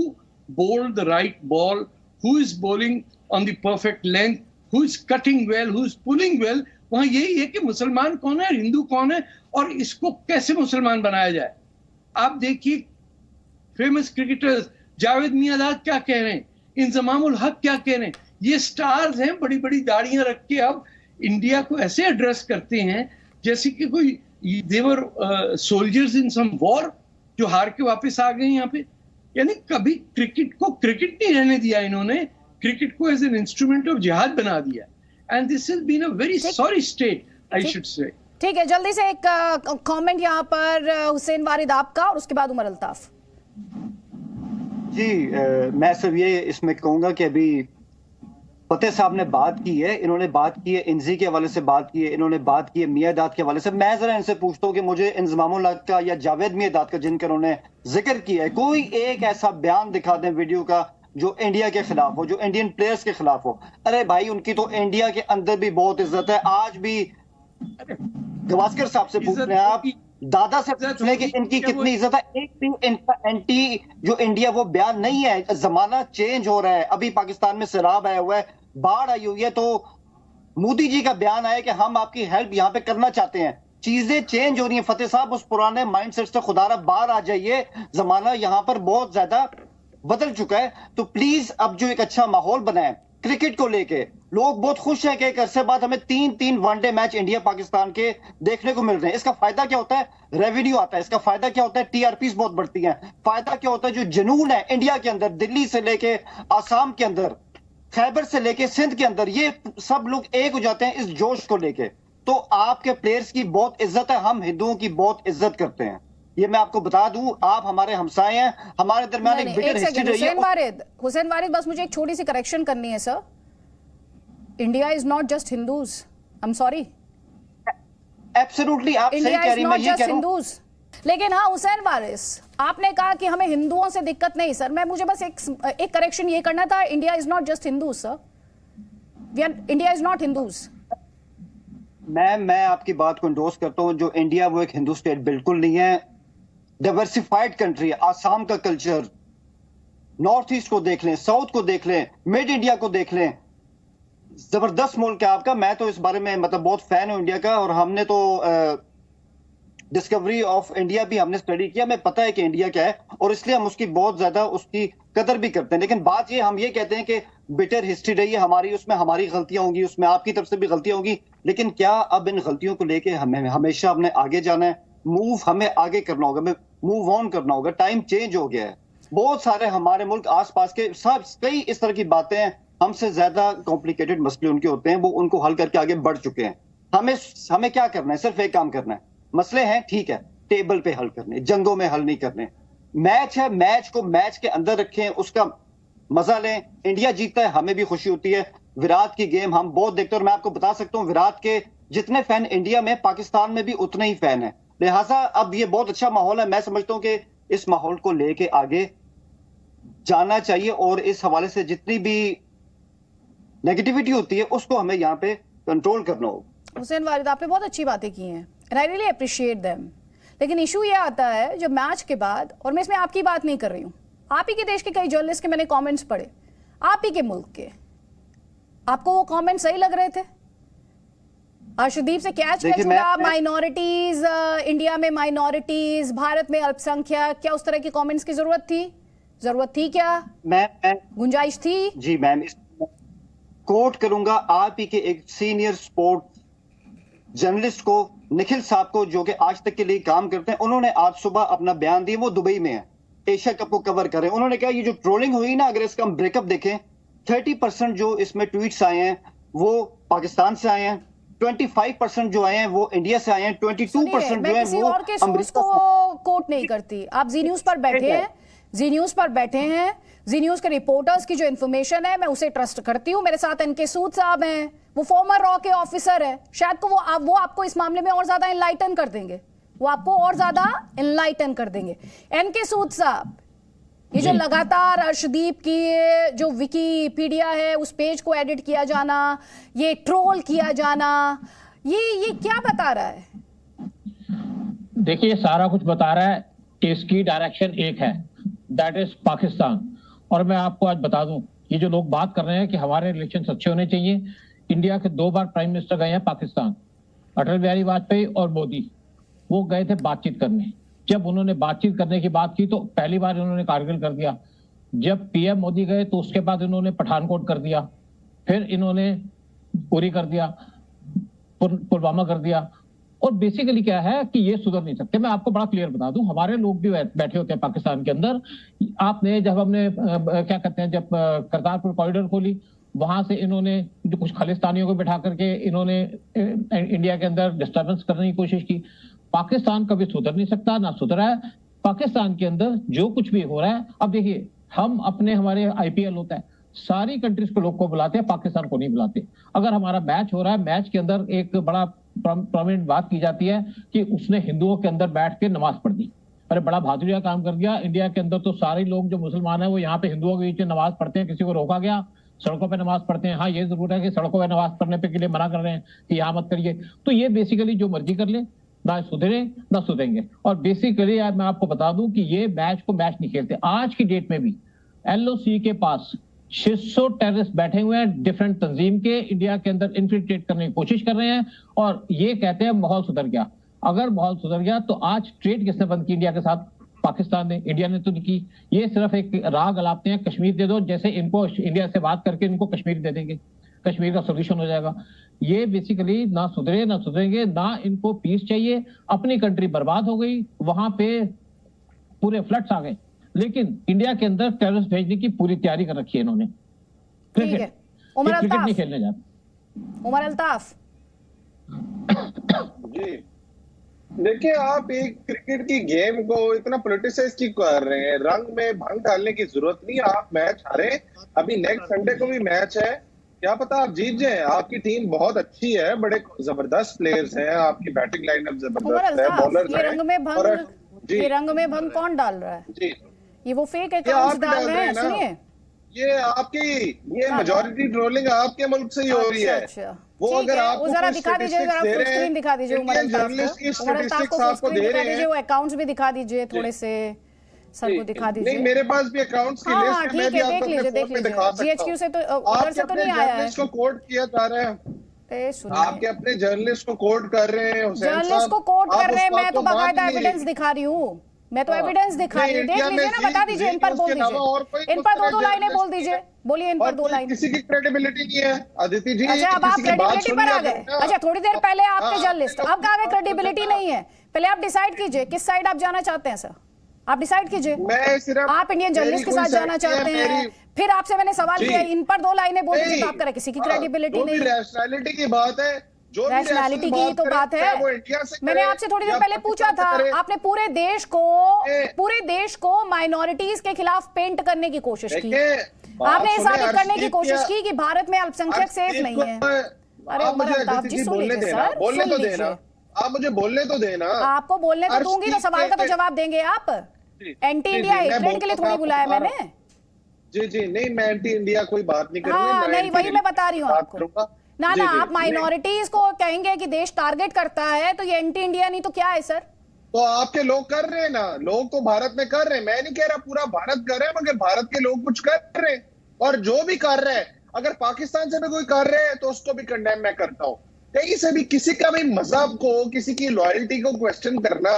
bowled the right ball, who is bowling on the perfect length, who is cutting well, who is pulling well। वहां यही है कि मुसलमान कौन है और हिंदू कौन है, और इसको कैसे मुसलमान बनाया जाए। आप देखिए फेमस क्रिकेटर्स जावेद मियांदाद क्या कह रहे हैं, इंजमामुल हक क्या कह रहे हैं। ये स्टार्स हैं, बड़ी बड़ी दाढ़ियां रख के अब इंडिया को ऐसे एड्रेस करते हैं जैसे कि कोई देवर सोल्जर्स इन सम वॉर जो हार के वापस आ गए यहाँ पे। यानी कभी क्रिकेट को क्रिकेट नहीं रहने दिया इन्होंने, क्रिकेट को एज एन इंस्ट्रूमेंट ऑफ जिहाद बना दिया। And this has been a very sorry state, I should say. ठीक है, जल्दी से एक कमेंट यहाँ पर हुसैन वारिद आपका, और उसके बाद उमर अल्ताफ जी। मैं सिर्फ ये इसमें कहूंगा कि अभी फतेह साहब ने बात की है, इन्होंने बात की है इंजी के हवाले से, बात की है इन्होंने, बात की है मियांदाद के हवाले से। मैं जरा इनसे पूछता हूँ कि मुझे इंजमामुल हक का या जावेद मियांदाद का जिनका उन्होंने जिक्र किया है, कोई एक ऐसा बयान दिखा दें वीडियो का जो इंडिया के खिलाफ हो, जो इंडियन प्लेयर्स के खिलाफ हो। अरे भाई, उनकी तो इंडिया के अंदर भी बहुत इज्जत है। आज भी गवास्कर साहब से पूछ रहे हैं आप, दादा से पूछने कि इनकी कितनी इज्जत है। एक भी इनका एंटी जो इंडिया वो बयान नहीं है। जमाना चेंज हो रहा है, अभी पाकिस्तान में सैलाब आया हुआ है, बाढ़ आई हुई है, तो मोदी जी का बयान आया कि हम आपकी हेल्प यहाँ पे करना चाहते हैं। चीजें चेंज हो रही हैं। फतेह साहब उस पुराने माइंडसेट से खुदारा बाहर आ जाइए, जमाना यहाँ पर बहुत ज्यादा बदल चुका है। तो प्लीज अब जो एक अच्छा माहौल बनाए क्रिकेट को लेके, लोग बहुत खुश हैं कि एक अरसे बाद हमें 3-3 वनडे मैच इंडिया पाकिस्तान के देखने को मिल रहे हैं। इसका फायदा क्या होता है? रेवेन्यू आता है। इसका फायदा क्या होता है? टीआरपीस बहुत बढ़ती हैं। फायदा क्या होता है? जो जुनून है इंडिया के अंदर, दिल्ली से लेके आसाम के अंदर, खैबर से लेके सिंध के अंदर, ये सब लोग एक हो जाते हैं इस जोश को लेके। तो आपके प्लेयर्स की बहुत इज्जत है, हम हिंदुओं की बहुत इज्जत करते हैं। ये मैं आपको बता दूं, आप हमारे हमसाए हैं, हमारे दरमियान एक बिटर हिस्ट्री रही है। हुसैन वारिद, बस मुझे एक छोटी सी करेक्शन करनी है sir. India is not just Hindus, I am sorry. Absolutely, आप सही कह रही हैं, मैं ये कह रहा हूं। लेकिन हाँ हुसैन वारिस, आपने कहा कि हमें हिंदुओं से दिक्कत नहीं। सर मैं मुझे बस एक करेक्शन ये करना था, India is not just Hindus sir, India is not Hindus. मैं आपकी बात को इंडोर्स करता हूं। जो इंडिया वो एक हिंदू स्टेट बिल्कुल नहीं है, डाइवर्सिफाइड कंट्री है। आसाम का कल्चर, नॉर्थ ईस्ट को देख लें, साउथ को देख लें, मिड इंडिया को देख लें, जबरदस्त मुल्क है आपका। मैं तो इस बारे में मतलब बहुत फैन हूं इंडिया का, और हमने तो डिस्कवरी ऑफ इंडिया भी हमने स्टडी किया। हमें पता है कि इंडिया क्या है, और इसलिए हम उसकी बहुत ज्यादा उसकी कदर भी करते हैं। लेकिन बात ये, हम ये कहते हैं कि बिटर हिस्ट्री रही है हमारी, उसमें हमारी गलतियां होंगी, उसमें आपकी तरफ से भी गलतियां होंगी। लेकिन क्या अब इन गलतियों को लेके हमें हमेशा अपने आगे जाना है? मूव हमें आगे करना होगा, हमें मूव ऑन करना होगा। टाइम चेंज हो गया है। बहुत सारे हमारे मुल्क आसपास के सब कई इस तरह की बातें हैं, हमसे ज्यादा कॉम्प्लिकेटेड मसले उनके होते हैं, वो उनको हल करके आगे बढ़ चुके हैं। हमें क्या करना है? सिर्फ एक काम करना है। मसले हैं, ठीक है, टेबल पे हल करने, जंगों में हल नहीं करने। मैच है, मैच को मैच के अंदर रखें, उसका मजा लें। इंडिया जीतता है, हमें भी खुशी होती है। विराट की गेम हम बहुत देखते हैं, और मैं आपको बता सकता हूं विराट के जितने फैन इंडिया में, पाकिस्तान में भी उतने ही फैन है। लिहाजा अब ये बहुत अच्छा माहौल है। मैं समझता हूं कि इस माहौल को लेके आगे जाना चाहिए, और इस हवाले से जितनी भी नेगेटिविटी होती है उसको हमें यहाँ पे कंट्रोल करना होगा। हुसैन वारिद, आपने बहुत अच्छी बातें की हैं and I really appreciate them. लेकिन इशू ये आता है जब मैच के बाद, और मैं इसमें आपकी बात नहीं कर रही हूं, आप ही के देश के कई जर्नलिस्ट के मैंने कमेंट्स पढ़े, आप ही के मुल्क के, आपको वो कमेंट सही लग रहे थे? अर्शदीप से कैच छुड़ा, माइनॉरिटीज, इंडिया में माइनॉरिटीज, भारत में अल्पसंख्यक, क्या उस तरह की कमेंट्स की जरूरत थी? जरूरत थी क्या? गुंजाइश थी? जी मैम, कोट करूंगा आप ही के एक सीनियर स्पोर्ट जर्नलिस्ट को, निखिल साहब को, जो कि आज तक के लिए काम करते हैं। उन्होंने आज सुबह अपना बयान दिया, वो दुबई में है, एशिया कप को कवर कर रहे हैं। उन्होंने कहा ये जो ट्रोलिंग हुई ना, अगर इसका हम ब्रेकअप देखें, 30% जो इसमें ट्वीट्स आए हैं वो पाकिस्तान से आए हैं, 25% जो आए हैं वो इंडिया से आए हैं, 22% जो है वो अमेरिका को कोट नहीं करती। आप जी न्यूज पर बैठे हैं, जी न्यूज पर बैठे हैं, जी न्यूज के रिपोर्टर्स की जो इन्फॉर्मेशन है मैं उसे ट्रस्ट करती हूं। मेरे साथ एनके सूद साहब हैं, वो फॉर्मर रॉ के ऑफिसर है, शायद को वो आपको इस मामले में और ज्यादा इनलाइटन कर देंगे, वो आपको और ज्यादा इनलाइटन कर देंगे। एनके सूद साहब, ये जो लगातार अर्शदीप की जो विकीपीडिया है उस पेज को एडिट किया जाना, ये ट्रोल किया जाना, ये क्या बता रहा है? देखिए, सारा कुछ बता रहा है कि इसकी डायरेक्शन एक है, दैट इज पाकिस्तान। और मैं आपको आज बता दूं, ये जो लोग बात कर रहे हैं कि हमारे रिलेशन अच्छे होने चाहिए, इंडिया के 2 बार प्राइम मिनिस्टर गए हैं पाकिस्तान, अटल बिहारी वाजपेयी और मोदी। वो गए थे बातचीत करने। जब उन्होंने बातचीत करने की बात की तो पहली बार इन्होंने कारगिल कर दिया। जब पीएम मोदी गए तो उसके बाद इन्होंने पठानकोट कर दिया, फिर इन्होंने उरी कर दिया, पुलवामा कर दिया। और बेसिकली क्या है कि ये सुधर नहीं सकते। मैं आपको बड़ा क्लियर बता दूं, हमारे लोग भी बैठे होते हैं पाकिस्तान के अंदर। आपने जब हमने क्या कहते हैं, जब करतारपुर कॉरिडोर खोली, वहां से इन्होंने जो कुछ खालिस्तानियों को बिठा करके इन्होंने इंडिया के अंदर डिस्टर्बेंस करने की कोशिश की। पाकिस्तान कभी सुधर नहीं सकता, ना सुधरा है। पाकिस्तान के अंदर जो कुछ भी हो रहा है, अब देखिए, हम हमारे आईपीएल होता है, सारी कंट्रीज को लोग को बुलाते हैं, पाकिस्तान को नहीं बुलाते। अगर हमारा मैच हो रहा है, मैच के अंदर एक बड़ा प्रोमिनेंट बात की जाती है कि उसने हिंदुओं के अंदर बैठ के नमाज पढ़ दी। अरे बड़ा बहादुरी का काम कर दिया। इंडिया के अंदर तो सारे लोग जो मुसलमान हैं वो यहाँ पे हिंदुओं के बीच में नमाज पढ़ते हैं, किसी को रोका गया? सड़कों पे नमाज पढ़ते हैं। हाँ, ये जरूर है कि सड़कों पे नमाज पढ़ने पे के लिए मना कर रहे हैं कि यहाँ मत करिए। तो ये बेसिकली जो मर्जी कर ले, ना सुधरे ना सुधरेंगे। और बेसिकली मैं आपको बता दूं कि ये मैच को मैच नहीं खेलते। आज की डेट में भी LOC के पास 600 टेररिस्ट बैठे हुए हैं डिफरेंट तंजीम के, इंडिया के अंदर इन्फिल्ट्रेट करने की कोशिश कर रहे हैं और ये कहते हैं माहौल सुधर गया। अगर माहौल सुधर गया तो आज ट्रेड किसने बंद की इंडिया के साथ? पाकिस्तान ने, इंडिया ने तो नहीं की। ये सिर्फ एक राग अलापते हैं, कश्मीर दे दो, जैसे इनको इंडिया से बात करके इनको कश्मीर दे देंगे, कश्मीर का सोल्यूशन हो जाएगा। ये बेसिकली ना सुधरे ना सुधरेंगे, ना इनको पीस चाहिए। अपनी कंट्री बर्बाद हो गई, वहां पे पूरे फ्लड्स आ गए, लेकिन इंडिया के अंदर टेररिस्ट भेजने की पूरी तैयारी कर रखी है इन्होंने। क्रिकेट नहीं खेलने जाते। उमर अल्ताफ जी, देखिए आप एक क्रिकेट की गेम को इतना पोलिटिसाइज क्यों कर रहे हैं? रंग में भंग डालने की जरूरत नहीं। आप मैच हारे, अभी नेक्स्ट संडे को भी मैच है, क्या पता आप जीत जाए। आपकी टीम बहुत अच्छी है, बड़े जबरदस्त प्लेयर्स हैं, आपकी बैटिंग लाइनअप जबरदस्त है, बॉलर्स हैं। ये रंग में भंग कौन डाल रहा है? जी, ये वो फेक अकाउंट्स डाल रहे हैं। सुनिए, ये आपकी ये मेजॉरिटी ट्रोलिंग आपके मुल्क से ही हो रही है। वो अगर आपको जरा दिखा दीजिए, जरा फुल स्क्रीन दिखा दीजिए उमर अल्ताफ को, फुल स्क्रीन दिखा दीजिए, वो अकाउंट्स भी दिखा दीजिए थोड़े से, सर को दिखा दीजिए। नहीं, मेरे पास भी अकाउंट्स की लिस्ट है, मैं भी आपको अपने फोन पे दिखा सकता हूं। GHQ से तो उधर से तो नहीं आया है। को कोट किया जा रहा है, आपके अपने जर्नलिस्ट को कोट कर रहे हैं, जर्नलिस्ट को कोट कर रहे हैं। मैं तो बाकायदा एविडेंस दिखा रही हूँ, मैं तो एविडेंस दिखा रही हूँ। देख लीजिए ना, बता दीजिए, इन पर बोल दीजिए, इन पर दो लाइनें बोल दीजिए, बोलिए इन पर 2 लाइन। किसी की क्रेडिबिलिटी नहीं है अदिति जी। अच्छा, अब आप क्रेडिबिलिटी पर आ गए। अच्छा, थोड़ी देर पहले आपके जर्नलिस्ट, अब कहा गए क्रेडिबिलिटी नहीं है। पहले आप डिसाइड कीजिए किस साइड आप जाना चाहते हैं। सर आप डिसाइड कीजिए, आप इंडियन जर्नलिस्ट के साथ जाना चाहते हैं। फिर आपसे मैंने सवाल किया, इन पर 2 लाइनें बोल दीजिए, तो आप कह रहे किसी की क्रेडिबिलिटी नहीं। रैशनैलिटी की बात है, रैशनैलिटी की तो बात है। मैंने आपसे थोड़ी देर पहले पूछा था, आपने पूरे देश को माइनॉरिटीज के खिलाफ पेंट करने की कोशिश की। आपने साबित करने की कोशिश की कि भारत में अल्पसंख्यक सेफ नहीं है। अरे उमर अल्ताफ जी, सुन लीजिए सर, बोलने तो देना, आप मुझे बोलने तो देना। आपको बोलने तो दूंगी, तो सवाल का तो जवाब देंगे आप। एंटी इंडिया हेट्रेड के लिए थोड़ी बुलाया मैंने। जी जी, नहीं मैं एंटी इंडिया कोई बात नहीं कर रही। हाँ, नहीं, वही मैं बता रही हूँ आपको। ना आप माइनॉरिटीज को कहेंगे कि देश टारगेट करता है, तो ये एंटी इंडिया नहीं तो क्या है सर? तो आपके लोग कर रहे हैं ना, लोग तो भारत में कर रहे हैं। मैं नहीं कह रहा पूरा भारत कर रहे हैं, मगर भारत के लोग कुछ कर रहे हैं। और जो भी कर रहे हैं, अगर पाकिस्तान से भी कोई कर रहे हैं तो उसको भी कंडेम मैं करता हूँ। कहीं से भी किसी का भी मजहब को, किसी की लॉयल्टी को क्वेश्चन करना,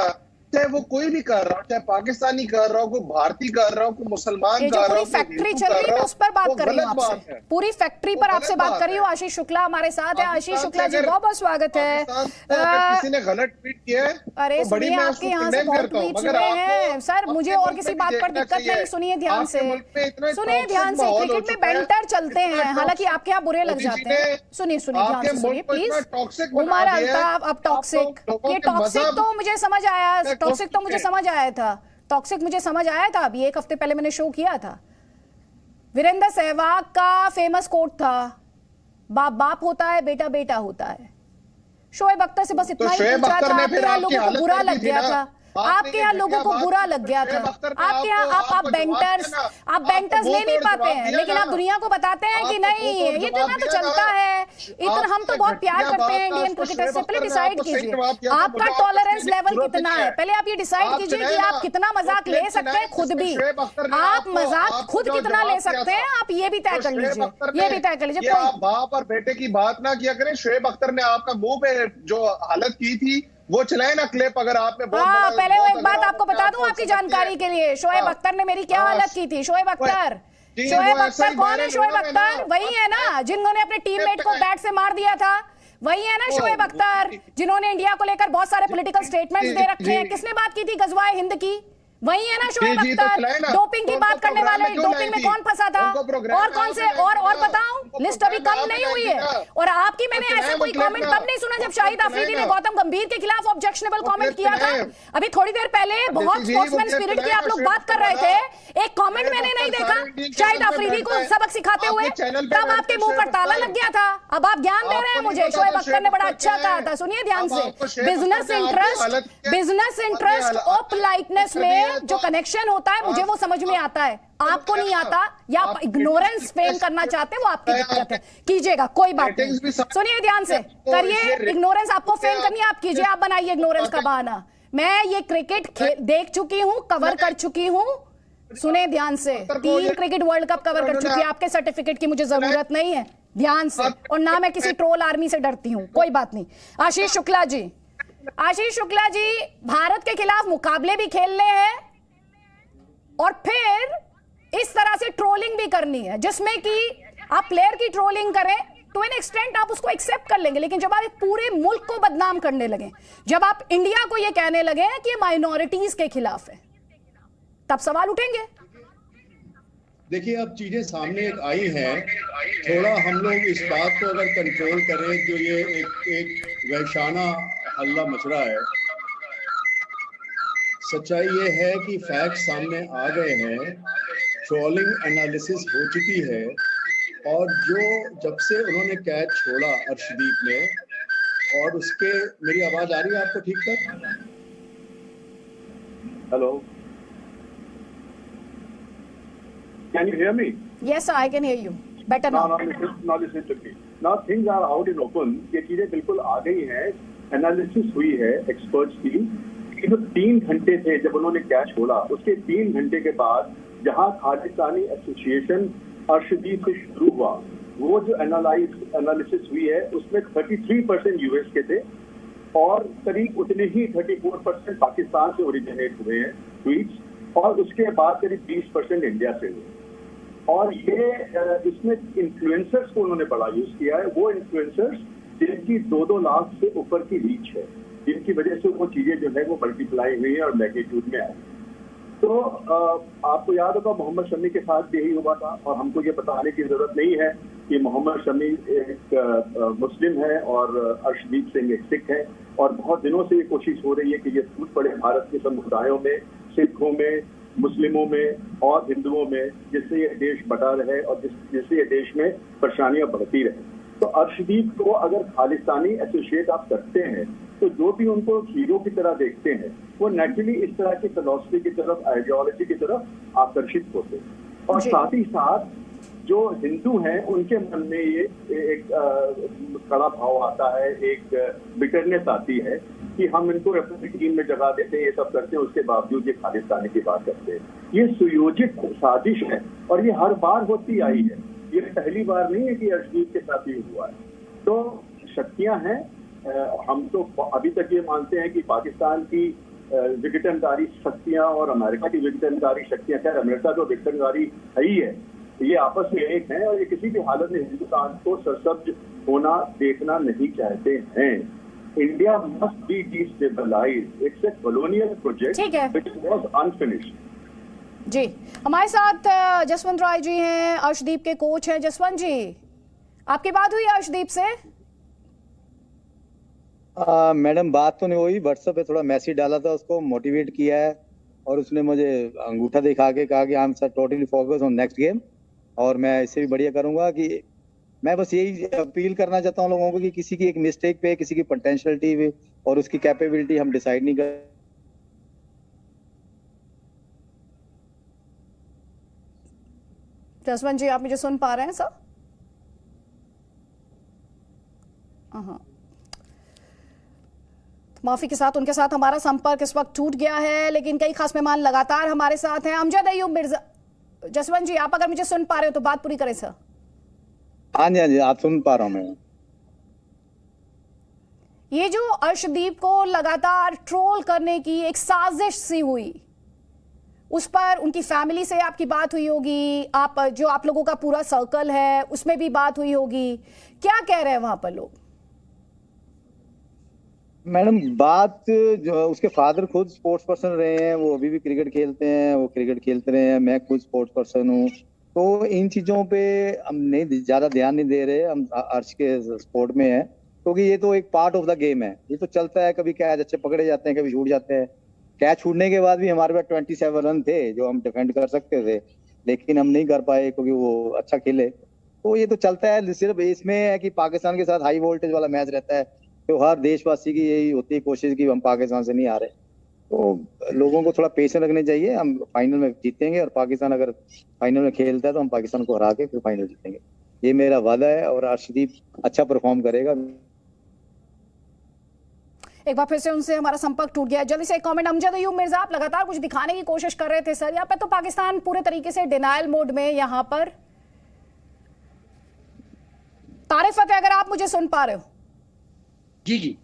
चाहे वो कोई भी कर रहा हो, चाहे पाकिस्तानी कर रहा हो, कोई भारतीय कर रहा हो, कोई मुसलमान कर रहा हो, पूरी फैक्ट्री चल रही है, उस पर बात कर रही हूँ आपसे। पूरी फैक्ट्री पर आपसे बात कर रही हूँ। आशीष शुक्ला हमारे साथ है। आशीष शुक्ला जी, बहुत बहुत स्वागत है। किसी ने गलत ट्वीट किया है, अरे सुनिए, आपके यहाँ से बहुत ट्वीट हुए हैं सर, मुझे और किसी बात पर दिक्कत नहीं। सुनिए ध्यान से, सुनिए ध्यान से। क्रिकेट में बैंटर चलते हैं, हालांकि आपके यहाँ बुरे लग जाते हैं। सुनिए ध्यान से, सुनिए प्लीज। उमर अल्ताफ, अब टॉक्सिक, ये टॉक्सिक तो मुझे समझ आया, टॉक्सिक तो मुझे समझ आया था, टॉक्सिक मुझे समझ आया था। अभी 1 हफ्ते पहले मैंने शो किया था। वीरेंद्र सहवाग का फेमस कोट था, बाप बाप होता है, बेटा बेटा होता है। शोएब अख्तर से बस इतना ही पूछा था। आपके यहाँ लोगों को बुरा लग गया था, आपके यहाँ लोगों को बुरा लग गया था। आपके यहाँ आप बैंटर्स ले नहीं पाते हैं, लेकिन आप दुनिया को बताते हैं कि नहीं ये इतना तो चलता है, इतना हम तो बहुत प्यार करते हैं इंडियन क्रिकेटर से। पहले डिसाइड कीजिए आपका टॉलरेंस लेवल कितना है। पहले आप ये डिसाइड कीजिए कि आप कितना मजाक ले सकते हैं, खुद भी आप मजाक खुद कितना ले सकते हैं, आप ये भी तय कर लीजिए, ये भी तय कर लीजिए। आप बाप और बेटे की बात ना किया करें। शोएब अख्तर ने आपका मुंह पे जो हालत की थी वो चलाए ना क्लिप, अगर आपने पहले वो एक बात आपको बता दूं आपकी जानकारी के लिए, शोएब अख्तर ने मेरी क्या हालत की थी। शोएब अख्तर कौन है? शोएब अख्तर वही है ना जिन्होंने अपने टीममेट को बैट से मार दिया था, वही है ना शोएब अख्तर जिन्होंने इंडिया को लेकर बहुत सारे पॉलिटिकल स्टेटमेंट्स दे रखे हैं। किसने बात की थी गजवाए हिंद की? वही है ना शोएब अख्तर। डोपिंग की बात करने वाले, डोपिंग में कौन फंसा था और कौन से, और बताऊं, लिस्ट अभी कम नहीं हुई है। और आपकी मैंने ऐसा कोई कमेंट तब नहीं सुना जब शाहिद अफरीदी ने गौतम गंभीर के खिलाफ ऑब्जेक्शनेबल कमेंट किया था। अभी थोड़ी देर पहले बहुत स्पोर्ट्समैन स्पिरिट की आप लोग बात कर रहे थे, एक कमेंट मैंने नहीं देखा शाहिद अफरीदी को सबक सिखाते हुए, तब आपके मुंह पर ताला लग गया था। अब आप ज्ञान दे रहे हैं मुझे। शोएब अख्तर ने बड़ा अच्छा कहा था, सुनिए ध्यान से, बिजनेस इंटरेस्ट और पोलाइटनेस में है, जो कनेक्शन होता है मुझे वो समझ में आता है, आपको नहीं आता, या आप इग्नोरेंस फेम करना चाहते हैं, वो आपकी दिक्कत है, कीजिएगा, कोई बात नहीं। सुनिए ध्यान से, करिए इग्नोरेंस, आपको फेम करनी है आप कीजिए, आप बनाइए इग्नोरेंस का बहाना। मैं ये क्रिकेट देख चुकी हूं, कवर कर चुकी हूं, सुने ध्यान से, 3 क्रिकेट वर्ल्ड कप कवर कर चुकी है, आपके सर्टिफिकेट की मुझे जरूरत नहीं है, ध्यान से, और ना मैं किसी ट्रोल आर्मी से डरती हूं, कोई बात नहीं। आशीष शुक्ला जी, आशीष शुक्ला जी, भारत के खिलाफ मुकाबले भी खेलने हैं और फिर इस तरह से ट्रोलिंग भी करनी है, जिसमें कि आप प्लेयर की ट्रोलिंग करें तो इन एक्सटेंट आप उसको एक्सेप्ट कर लेंगे, लेकिन जब आप पूरे मुल्क को बदनाम करने लगे, जब आप इंडिया को यह कहने लगे कि ये माइनॉरिटीज के खिलाफ है, तब सवाल उठेंगे। देखिए, अब चीजें सामने आई हैं, थोड़ा हम लोग इस बात को अगर कंट्रोल करें, जो ये एक वैशाना हल्ला मच रहा है, सच्चाई ये है कि फैक्ट सामने आ गए हैं, ट्रोलिंग एनालिसिस हो चुकी है, और जो जब से उन्होंने कैच छोड़ा अर्शदीप ने, और उसके, मेरी आवाज आ रही है आपको ठीक तक? Hello, can you hear me? Yes sir, I can hear you better now. Now listen to me. Now things are out in open. ये चीजें बिल्कुल आ गई हैं, एनालिसिस हुई है एक्सपर्ट्स की, कि जो 3 घंटे थे जब उन्होंने कैच छोड़ा, उसके 3 घंटे के बाद जहां खालिस्तानी एसोसिएशन अर्शदीप से शुरू हुआ, वो जो एनालिसिस हुई है उसमें 33% यूएस के थे और करीब उतने ही 34% पाकिस्तान से ओरिजिनेट हुए हैं ट्वीट्स, और उसके बाद करीब 20% इंडिया से हुए। और ये इसमें इन्फ्लुएंसर्स को उन्होंने बड़ा यूज किया है, वो इन्फ्लुएंसर्स जिनकी 2-2 लाख से ऊपर की रीच है, जिनकी वजह से वो चीजें जो है वो मल्टीप्लाई हुई है और मैग्नीट्यूड में आई। तो आपको याद होगा मोहम्मद शमी के साथ भी यही हुआ था, और हमको ये बताने की जरूरत नहीं है कि मोहम्मद शमी एक मुस्लिम है और अर्शदीप सिंह एक सिख है, और बहुत दिनों से ये कोशिश हो रही है कि ये टूट पड़े भारत के समुदायों में, सिखों में, मुस्लिमों में और हिंदुओं में, जिससे ये देश बटा रहे और जिससे ये देश में परेशानियां बढ़ती रहे। तो अर्शदीप को अगर खालिस्तानी एसोसिएट आप करते हैं, तो जो भी उनको हीरो की तरह देखते हैं, वो नेचुरली इस तरह की फिलॉसफी की तरफ, आइडियोलॉजी की तरफ आकर्षित होते हैं। और साथ ही साथ जो हिंदू हैं उनके मन में ये एक कड़ा भाव आता है, एक बिटरनेस आती है कि हम इनको रेफरी टीम में जगह देते हैं, ये सब करते हैं, उसके बावजूद ये खालिस्तानी की बात करते हैं। ये सुयोजित साजिश है और ये हर बार होती आई है, ये पहली बार नहीं है कि अर्शदीप के साथ ही हुआ है। तो शक्तियां हैं, हम तो अभी तक ये मानते हैं कि पाकिस्तान की विघटनकारी शक्तियां और अमेरिका की विघटनकारी शक्तियां, खैर अमेरिका तो विघटनकारी है ही है, ये आपस में एक हैं और ये किसी भी हालत में हिंदुस्तान को सरसब्ज होना देखना नहीं चाहते हैं। India must be destabilized, it's a colonial project which was unfinished. जी, हमारे साथ जसवंत राय जी हैं, अर्शदीप के कोच हैं। जसवंत जी, आपकी बात हुई अर्शदीप से? मैडम बात तो नहीं हुई, व्हाट्सएप पे थोड़ा मैसेज डाला था, उसको मोटिवेट किया है और उसने मुझे अंगूठा दिखा के कहा कि I am totally focus on next game, और मैं इससे भी बढ़िया करूंगा। कि मैं बस यही अपील करना चाहता हूँ लोगों को कि किसी की एक मिस्टेक पे, किसी की पोटेंशियलिटी और उसकी कैपेबिलिटी हम डिसाइड नहीं कर। जसवंत जी, आप मुझे सुन पा रहे हैं सर? हाँ, माफी के साथ उनके साथ हमारा संपर्क इस वक्त टूट गया है, लेकिन कई खास मेहमान लगातार हमारे साथ हैं। अमजद अयूब मिर्जा। जसवंत जी, आप अगर मुझे सुन पा रहे हो तो बात पूरी करें सर। हाँ जी, हाँ जी, आप सुन पा रहा हूं मैं। ये जो अर्शदीप को लगातार ट्रोल करने की एक साजिश सी हुई, उस पर उनकी फैमिली से आपकी बात हुई होगी, आप लोगों का पूरा सर्कल है उसमें भी बात हुई होगी, क्या कह रहे हैं वहां पर लोग? मैडम बात जो उसके फादर खुद स्पोर्ट्स पर्सन रहे हैं, वो अभी भी क्रिकेट खेलते हैं, वो क्रिकेट खेलते रहे हैं, मैं खुद स्पोर्ट्स पर्सन हूँ, तो इन चीजों पे हम नहीं ज्यादा ध्यान नहीं दे रहे, हम अर्श के स्पोर्ट में है, क्योंकि ये तो एक पार्ट ऑफ द गेम है, ये तो चलता है। कभी कैच अच्छे पकड़े जाते हैं, कभी छूट जाते हैं। कैच छूटने के बाद भी हमारे पास 27 रन थे जो हम डिफेंड कर सकते थे, लेकिन हम नहीं कर पाए क्योंकि वो अच्छा खेले। तो ये तो चलता है, सिर्फ इसमें है कि पाकिस्तान के साथ हाई वोल्टेज वाला मैच रहता है, तो हर देशवासी की यही होती है कोशिश कि हम पाकिस्तान से नहीं आ रहे। तो लोगों को थोड़ा पेशेंस रखने चाहिए। हम फाइनल में जीतेंगे और पाकिस्तान अगर फाइनल में खेलता है तो हम पाकिस्तान को हरा के फिर फाइनल जीतेंगे, ये मेरा वादा है। और अर्शदीप अच्छा परफॉर्म करेगा। एक बार फिर से उनसे हमारा संपर्क टूट गया। जल्दी से एक कमेंट। अमजद अयूब मिर्जा, आप लगातार कुछ दिखाने की कोशिश कर रहे थे सर, यहाँ पे तो पाकिस्तान पूरे तरीके से डिनायल मोड में। यहाँ पर तारिफ फतेह, अगर आप मुझे सुन पा रहे हो। जी जी,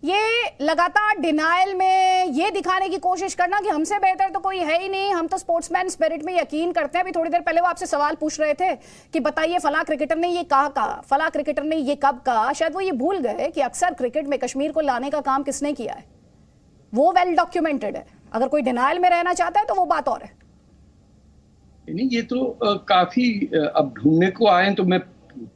ये लगातार डिनायल में ये दिखाने की कोशिश करना कि हमसे बेहतर तो कोई है ही नहीं, हम तो स्पोर्ट्समैन स्पिरिट में यकीन करते हैं। अभी थोड़ी देर पहले वो आपसे सवाल पूछ रहे थे कि बताइए फला क्रिकेटर ने ये कहा, फला क्रिकेटर ने ये कब कहा। शायद वो ये भूल गए कि अक्सर क्रिकेट में कश्मीर को लाने का काम किसने किया है, वो वेल डॉक्यूमेंटेड है। अगर कोई डिनायल में रहना चाहता है तो वो बात और है। नहीं, ये तो काफी अब ढूंढने को आए तो मैं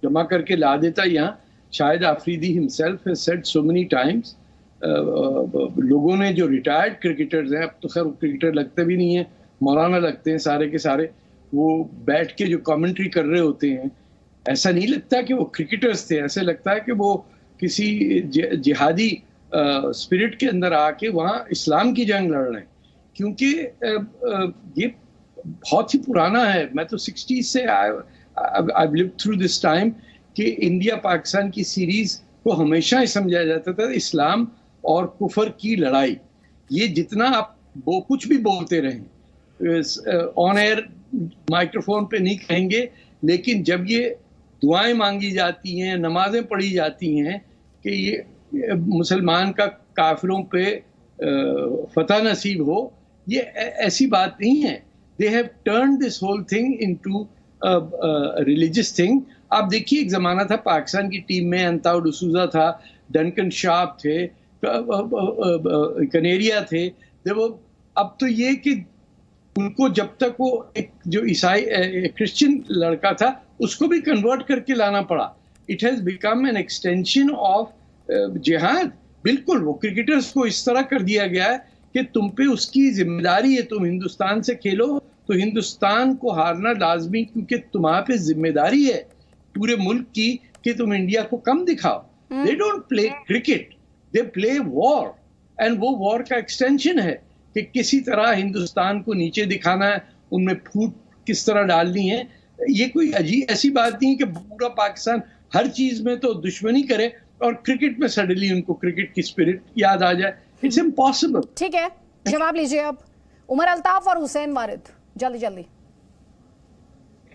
जमा करके ला देता यहाँ। Shahid Afridi himself has said so many times, लोगों ने जो रिटायर्ड क्रिकेटर्स हैं, अब तो खैर क्रिकेटर लगते भी नहीं है, मौलाना लगते हैं सारे के सारे, वो बैठ के जो कमेंट्री कर रहे होते हैं, ऐसा नहीं लगता कि वो क्रिकेटर्स थे, ऐसे लगता है कि वो किसी जिहादी स्पिरिट के अंदर आके वहाँ इस्लाम की जंग लड़ रहे हैं। क्योंकि ये बहुत ही पुराना है। मैं तो 60s से I've lived through this time कि इंडिया पाकिस्तान की सीरीज को हमेशा ही समझा जाता था इस्लाम और कुफर की लड़ाई। ये जितना आप वो कुछ भी बोलते रहें, ऑन एयर माइक्रोफोन पे नहीं कहेंगे, लेकिन जब ये दुआएं मांगी जाती हैं, नमाजें पढ़ी जाती हैं कि ये मुसलमान का काफिरों पे फतह नसीब हो, ये ऐसी बात नहीं है। They have turned this whole thing into religious thing. आप देखिए, एक जमाना था पाकिस्तान की टीम में अंताउ डसूजा था, डनकन शार्प थे, कनेरिया थे। वो अब तो ये कि उनको जब तक वो एक जो ईसाई क्रिश्चियन लड़का था उसको भी कन्वर्ट करके लाना पड़ा। It has become an extension of जिहाद। बिल्कुल, वो क्रिकेटर्स को इस तरह कर दिया गया है कि तुम पे उसकी जिम्मेदारी है, तुम हिंदुस्तान से खेलो तो हिंदुस्तान को हारना लाजमी, क्योंकि तुम्हारे पे जिम्मेदारी है पूरे मुल्क की कि तुम इंडिया को कम दिखाओ। They don't play cricket, they play war, and वो वॉर का एक्सटेंशन है कि किसी तरह हिंदुस्तान को नीचे दिखाना है, उनमें फूट किस तरह डालनी है। ये कोई अजीब ऐसी बात नहीं कि पूरा पाकिस्तान हर चीज में तो दुश्मनी करे और क्रिकेट में सडनली उनको क्रिकेट की स्पिरिट याद आ जाए। It's impossible. ठीक है, जवाब लीजिए अब उमर अल्ताफ और हुसैन वारिद, जल्दी जल्दी।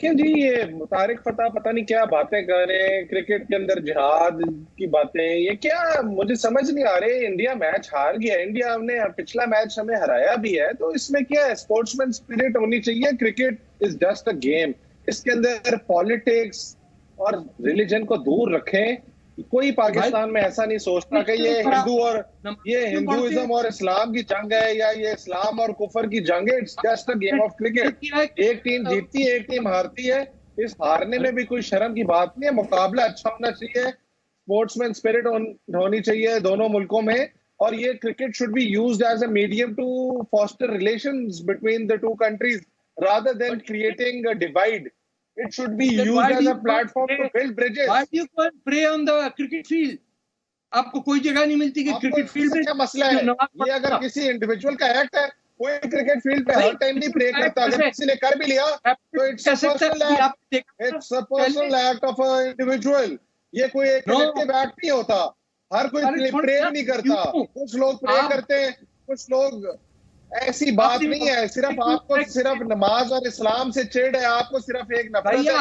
क्यों जी, ये तारिक फतेह पता नहीं क्या बातें कर रहे हैं, क्रिकेट के अंदर जिहाद की बातें, ये क्या मुझे समझ नहीं आ रही। इंडिया मैच हार गया, इंडिया ने पिछला मैच हमें हराया भी है, तो इसमें क्या है, स्पोर्ट्समैन स्पिरिट होनी चाहिए। Cricket is just a game, इसके अंदर पॉलिटिक्स और रिलीजन को दूर रखें। कोई पाकिस्तान में ऐसा नहीं सोचता कि ये हिंदुइज्म और इस्लाम की जंग है या ये इस्लाम और कुफर की जंग है। It's just a game of cricket. एक टीम जीतती है, एक टीम हारती है, इस हारने में भी कोई शर्म की बात नहीं है। मुकाबला अच्छा होना चाहिए, स्पोर्ट्समैन स्पिरिट होनी चाहिए दोनों मुल्कों में, और ये cricket should be used as a medium to foster relations between the two countries rather than creating a divide. It should be used as a platform to build bridges. Why do you go and pray on the cricket field? आपको कोई जगह नहीं मिलती कि cricket field में क्या मसला है? ये अगर किसी इंडिविजुअल का एक्ट है, कोई क्रिकेट फील्ड पे हर टाइम नहीं प्रे करता। अगर किसी ने कर भी लिया तो it's a personal act of a individual. ये कोई एक कलेक्टिव एक्ट नहीं होता। हर कोई प्रे नहीं करता, कुछ लोग प्रे करते हैं, कुछ लोग। ऐसी बात नहीं है। सिर्फ आपको सिर्फ नमाज और इस्लाम से चिढ़ है, आपको सिर्फ एक नफरत है।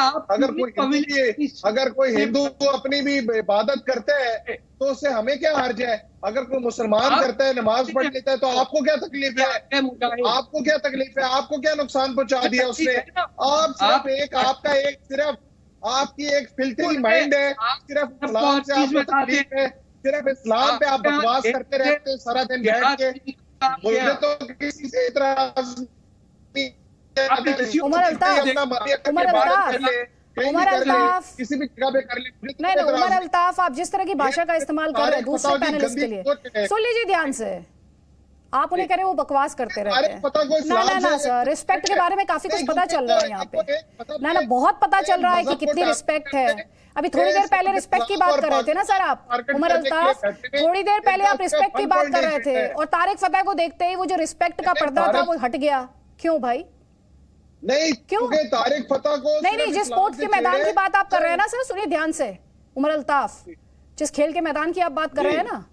अगर कोई हिंदू अपनी भी इबादत करता है तो उससे हमें क्या हर्ज है? अगर कोई मुसलमान करता है, नमाज पढ़ लेता है, तो आपको क्या तकलीफ है? आपको क्या तकलीफ है? आपको क्या नुकसान पहुंचा दिया उसने? आप सिर्फ एक आपका एक सिर्फ आपकी एक फिल्टरी माइंड है, सिर्फ इस्लाम से आपको तकलीफ है, सिर्फ इस्लाम पे आप बकवास करते रहते हैं सारा दिन बैठ के। मुझे तो किसी से इतराज नहीं। उमर अल्ताफ किसी भी जगह पे कर ले। नहीं, उमर अल्ताफ, आप जिस तरह की भाषा का इस्तेमाल कर रहे हैं दूसरे पैनलिस्ट के लिए, सुन लीजिए ध्यान से। आप उन्हें कह रहे हैं वो बकवास करते रहते हैं। पता को ना ना ना सर, रिस्पेक्ट के बारे में काफी कुछ पता चल रहा है यहाँ पे। ना ना बहुत पता चल रहा है कि कितनी रिस्पेक्ट है। अभी थोड़ी देर पहले रिस्पेक्ट की बात कर रहे थे ना सर आप, उमर अल्ताफ, थोड़ी देर पहले आप रिस्पेक्ट की बात कर रहे थे और तारिक फतेह को देखते ही वो जो रिस्पेक्ट का पर्दा था वो हट गया। क्यों भाई? नहीं क्यों? तारिक फतेह को नहीं, जिस स्पोर्ट्स के मैदान की बात आप कर रहे हैं ना सर, सुनिए ध्यान से उमर अल्ताफ, जिस खेल के मैदान की आप बात कर रहे हैं ना,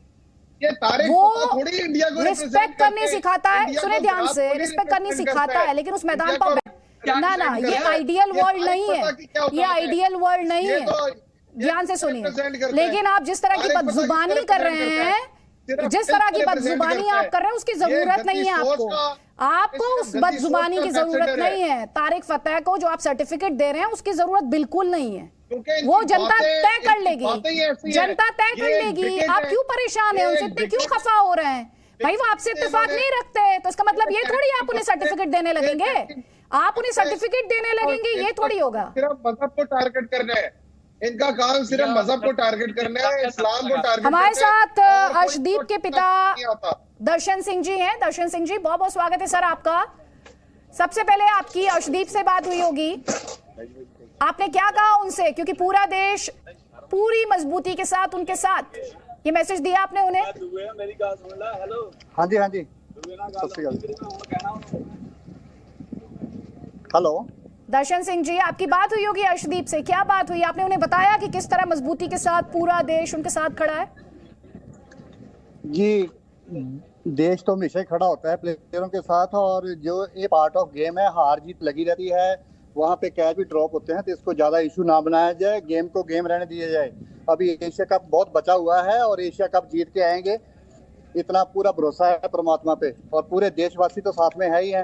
वो रिस्पेक्ट करनी सिखाता है। सुने ध्यान से, रिस्पेक्ट करनी सिखाता है, लेकिन उस मैदान पर ना ना ये आइडियल वर्ल्ड नहीं है, ये आइडियल वर्ल्ड नहीं है। ध्यान से सुनिए। लेकिन आप जिस तरह की बदजुबानी कर रहे हैं, जिस तरह की बदजुबानी आप कर रहे हैं उसकी जरूरत नहीं है आपको। आपको उस बदजुबानी की जरूरत नहीं है। तारिक फतेह को जो आप सर्टिफिकेट दे रहे हैं उसकी जरूरत बिल्कुल नहीं है। वो जनता तय कर लेगी, जनता तय कर लेगी। आप क्यों परेशान हैं उनसे, इतने क्यों खफा हो रहे हैं? भाई वो आपसे इत्तेफाक नहीं रखते तो इसका मतलब ये थोड़ी आप उन्हें सर्टिफिकेट देने लगेंगे, आप उन्हें सर्टिफिकेट देने लगेंगे, ये थोड़ी होगा। सिर्फ मजहब को टारगेट करना है, इनका काम सिर्फ मजहब को टारगेट करना है, इस्लाम को टारगेट। हमारे साथ अर्शदीप के पिता दर्शन सिंह जी हैं। दर्शन सिंह जी, बहुत बहुत स्वागत है सर आपका। सबसे पहले आपकी अर्शदीप से बात हुई होगी, आपने क्या कहा उनसे? क्योंकि पूरा देश पूरी मजबूती के साथ उनके साथ, ये मैसेज दिया आपने उन्हें? हाँ जी, हाँ जी। हेलो दर्शन सिंह जी, आपकी बात हुई होगी अर्शदीप से, क्या बात हुई? आपने उन्हें बताया कि किस तरह मजबूती के साथ पूरा देश उनके साथ खड़ा है? जी, देश तो हमेशा ही खड़ा होता है प्लेयरों के साथ, और जो ये पार्ट ऑफ गेम है, हार जीत लगी रहती है, वहाँ पे कैच भी ड्रॉप होते हैं, तो इसको ज़्यादा इशू ना बनाया जाए, गेम को गेम रहने दिया जाए। अभी एशिया कप बहुत बचा हुआ है और एशिया कप जीत के आएंगे, इतना पूरा भरोसा है परमात्मा पे, और पूरे देशवासी तो साथ में है ही है।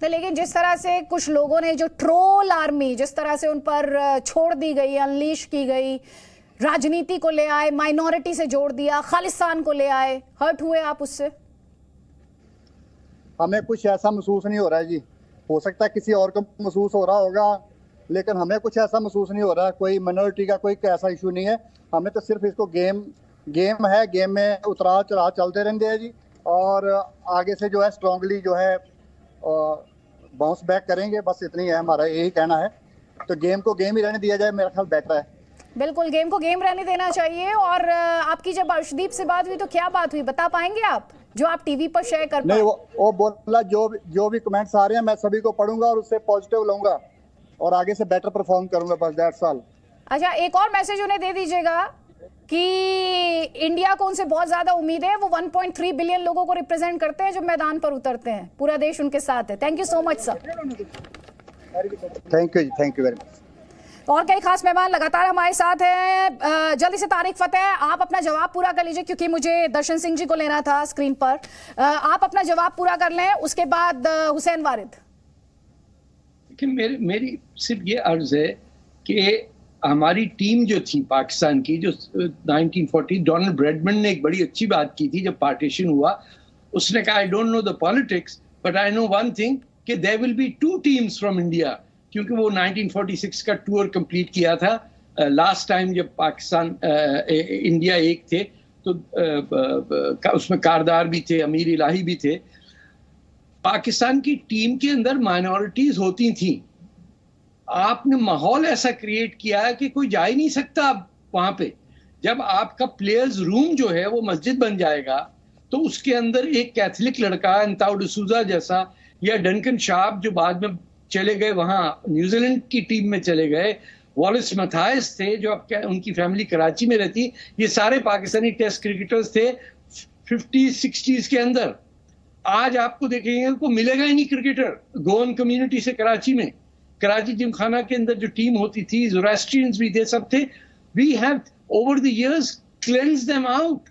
तो लेकिन जिस तरह से कुछ लोगों ने, जो ट्रोल आर्मी जिस तरह से उन पर छोड़ दी गई, अनलीश की गई, राजनीति को ले आए, माइनॉरिटी से जोड़ दिया, खालिस्तान को ले आए, हर्ट हुए आप उससे? हमें कुछ ऐसा महसूस नहीं हो रहा है जी, हो सकता है किसी और को महसूस हो रहा होगा, लेकिन हमें कुछ ऐसा महसूस नहीं हो रहा है। कोई माइनॉरिटी का कोई ऐसा इशू नहीं है, हमें तो सिर्फ इसको गेम है, गेम में उतराव चढ़ाव चलते रहते हैं जी, और आगे से जो है स्ट्रांगली जो है बाउंस बैक करेंगे, बस इतनी है हमारा यही कहना है। तो गेम को गेम ही रहने दिया जाए, मेरा ख्याल बेटर है। बिल्कुल, गेम को गेम रहने देना चाहिए। और आपकी जब अर्शदीप से बात हुई तो क्या बात हुई, बता पाएंगे आप, जो आप टीवी पर शेयर कर नहीं? वो बोला जो भी कमेंट्स आ रहे हैं मैं सभी को पढ़ूंगा और उससे पॉजिटिव लूंगा और आगे से बेटर परफॉर्म करूंगा, बस दैट्स ऑल। अच्छा, एक और मैसेज उन्हें दे दीजिएगा कि इंडिया को उनसे बहुत ज्यादा उम्मीद है। वो 1.3 बिलियन लोगों को रिप्रेजेंट करते हैं जो मैदान पर उतरते हैं, पूरा देश उनके साथ है। Thank you so much sir. Thank you very much. और कई खास मेहमान लगातार हमारे साथ हैं। जल्दी से तारिक फतेह, आप अपना जवाब पूरा कर लीजिए क्योंकि मुझे दर्शन सिंह जी को लेना था स्क्रीन पर। आप अपना जवाब पूरा कर लें, उसके बाद हुसैन वारिद। देखिए, मेरी सिर्फ ये अर्ज है कि हमारी टीम जो थी पाकिस्तान की, जो 1940, डोनाल्ड ब्रैडमैन ने एक बड़ी अच्छी बात की थी जब पार्टीशन हुआ। उसने कहा, I don't know the politics but I know one thing, कि there will be 2 teams from India, क्योंकि वो 1946 का टूर कंप्लीट किया था। लास्ट टाइम जब पाकिस्तान इंडिया एक थे तो उसमें कारदार भी थे, अमीर इलाही भी थे। पाकिस्तान की टीम के अंदर माइनॉरिटीज होती थी, आपने माहौल ऐसा क्रिएट किया है कि कोई जा ही नहीं सकता वहां पे। जब आपका प्लेयर्स रूम जो है वो मस्जिद बन जाएगा तो उसके अंदर एक कैथलिक लड़का, अंताउ डिसूजा जैसा, या डंकन शार्प जो बाद में चले गए वहां न्यूजीलैंड की टीम में चले गए, वॉलिस मैथायस थे जो अब उनकी फैमिली कराची में रहती, ये सारे पाकिस्तानी टेस्ट क्रिकेटर्स थे 50-60s के अंदर। आज आपको देखेंगे को मिलेगा ही नहीं क्रिकेटर गोवन कम्युनिटी से कराची में। कराची जिमखाना के अंदर जो टीम होती थी, ज़ोरास्ट्रियंस भी थे, सब थे। We have over the years cleanse them out.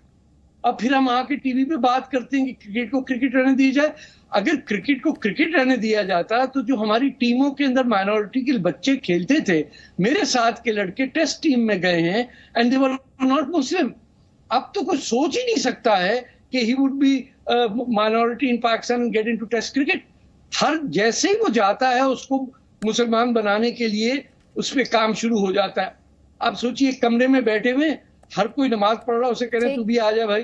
अब फिर हम आके टीवी पे बात करते हैं कि क्रिकेट को क्रिकेट रहने दिया जाए। अगर क्रिकेट को क्रिकेट रहने दिया जाता तो जो हमारी टीमों के अंदर माइनॉरिटी के बच्चे खेलते थे, मेरे साथ के लड़के टेस्ट टीम में गए हैं एंड दे वर नॉट मुस्लिम। अब तो कोई सोच ही नहीं सकता है कि he would be minority in Pakistan and get into test cricket. हर जैसे ही वो जाता है उसको मुसलमान बनाने के लिए उस पर काम शुरू हो जाता है। आप सोचिए, कमरे में बैठे हुए हर कोई नमाज पढ़ रहा, उसे कह रहे तू भी आ जा भाई,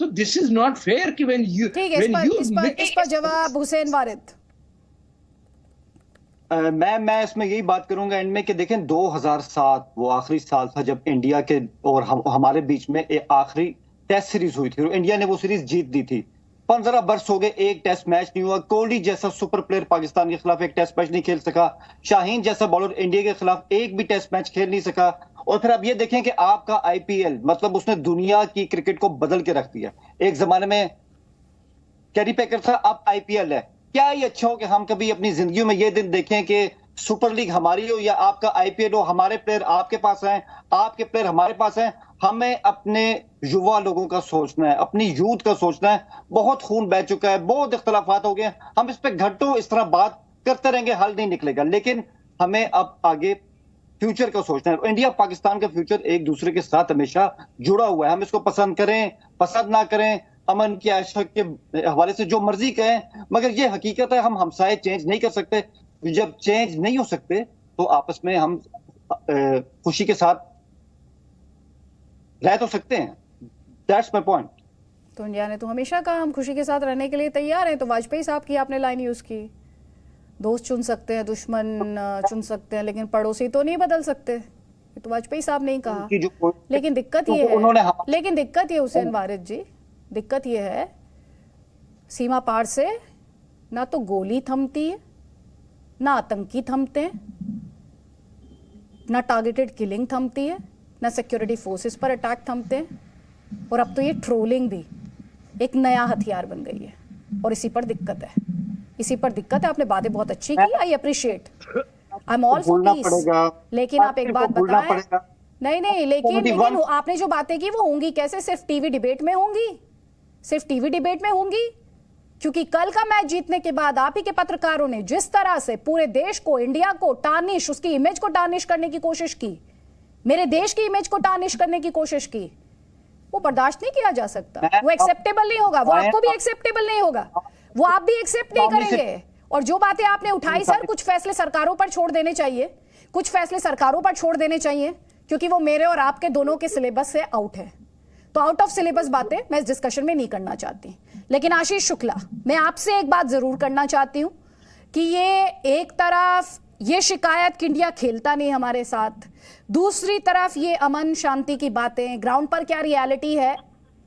तो दिस इज नॉट फेयर कि व्हेन यू ठीक है, इस पर जवाब हुसैन वारिद। मैं इसमें यही बात करूंगा एंड में कि देखें 2007 वो आखिरी साल था जब इंडिया के और हमारे बीच में एक आखिरी टेस्ट सीरीज हुई थी और इंडिया ने वो सीरीज जीत दी थी। 15 वर्ष हो गए, एक टेस्ट मैच नहीं हुआ। कोहली जैसा सुपर प्लेयर पाकिस्तान के खिलाफ एक टेस्ट मैच नहीं खेल सका। शाहीन जैसा बॉलर इंडिया के खिलाफ एक भी टेस्ट मैच खेल नहीं सका। और फिर अब ये देखें कि आपका आईपीएल मतलब उसने दुनिया की क्रिकेट को बदल के रख दिया। एक जमाने में कैरी पैकर था, अब आईपीएल है। क्या ये अच्छा हो कि हम कभी अपनी जिंदगी में ये दिन देखें कि सुपर लीग हमारी हो या आपका आईपीएल हो, हमारे प्लेयर आपके पास हैं, आपके प्लेयर हमारे पास हैं। हमें अपने युवा लोगों का सोचना है, अपनी यूथ का सोचना है। बहुत खून बह चुका है, बहुत इख्तलाफात हो गए, हम इस पे घंटों इस तरह बात करते रहेंगे, हल नहीं निकलेगा। लेकिन हमें अब आगे फ्यूचर का सोचना है। इंडिया पाकिस्तान का फ्यूचर एक दूसरे के साथ हमेशा जुड़ा हुआ है। हम इसको पसंद करें पसंद ना करें, अमन की आशा के हवाले से जो मर्जी कहें, मगर ये हकीकत है हम हमसाए चेंज नहीं कर सकते। जब चेंज नहीं हो सकते तो आपस में हम खुशी के साथ रह तो सकते हैं। That's my point. तो इंडिया ने तो हमेशा कहा हम खुशी के साथ रहने के लिए तैयार हैं। तो वाजपेयी साहब की आपने लाइन यूज की, दोस्त चुन सकते हैं, दुश्मन चुन सकते हैं, लेकिन पड़ोसी तो नहीं बदल सकते। ये तो वाजपेयी साहब ने ही कहा। लेकिन दिक्कत ये है हुसैन वारिद जी, दिक्कत ये है सीमा पार से ना तो गोली थमती है, ना आतंकी थमते हैं, ना टारगेटेड किलिंग थमती है, ना सिक्योरिटी फोर्सेस पर अटैक थमते हैं। और अब तो ये ट्रोलिंग भी एक नया हथियार बन गई है और इसी पर दिक्कत है। आपने बातें बहुत अच्छी की, I appreciate, I am all for piece. लेकिन आप एक बात बताएं, नहीं, लेकिन आपने जो बातें की वो होंगी कैसे? सिर्फ टीवी डिबेट में होंगी? क्योंकि कल का मैच जीतने के बाद आप ही के पत्रकारों ने जिस तरह से पूरे देश को, इंडिया को टार्निश, उसकी इमेज को टार्निश करने की कोशिश की, मेरे देश की इमेज को टार्निश करने की कोशिश की, वो बर्दाश्त नहीं किया जा सकता। वो एक्सेप्टेबल नहीं होगा, वो आपको भी एक्सेप्टेबल नहीं होगा, वो आप भी एक्सेप्ट नहीं करेंगे। और जो बातें आपने उठाई सर, कुछ फैसले सरकारों पर छोड़ देने चाहिए, क्योंकि वो मेरे और आपके दोनों के सिलेबस से आउट है। तो आउट ऑफ सिलेबस बातें मैं इस डिस्कशन में नहीं करना चाहती। लेकिन आशीष शुक्ला, मैं आपसे एक बात जरूर करना चाहती हूं कि ये एक तरफ ये शिकायत कि इंडिया खेलता नहीं हमारे साथ, दूसरी तरफ ये अमन शांति की बातें, ग्राउंड पर क्या रियलिटी है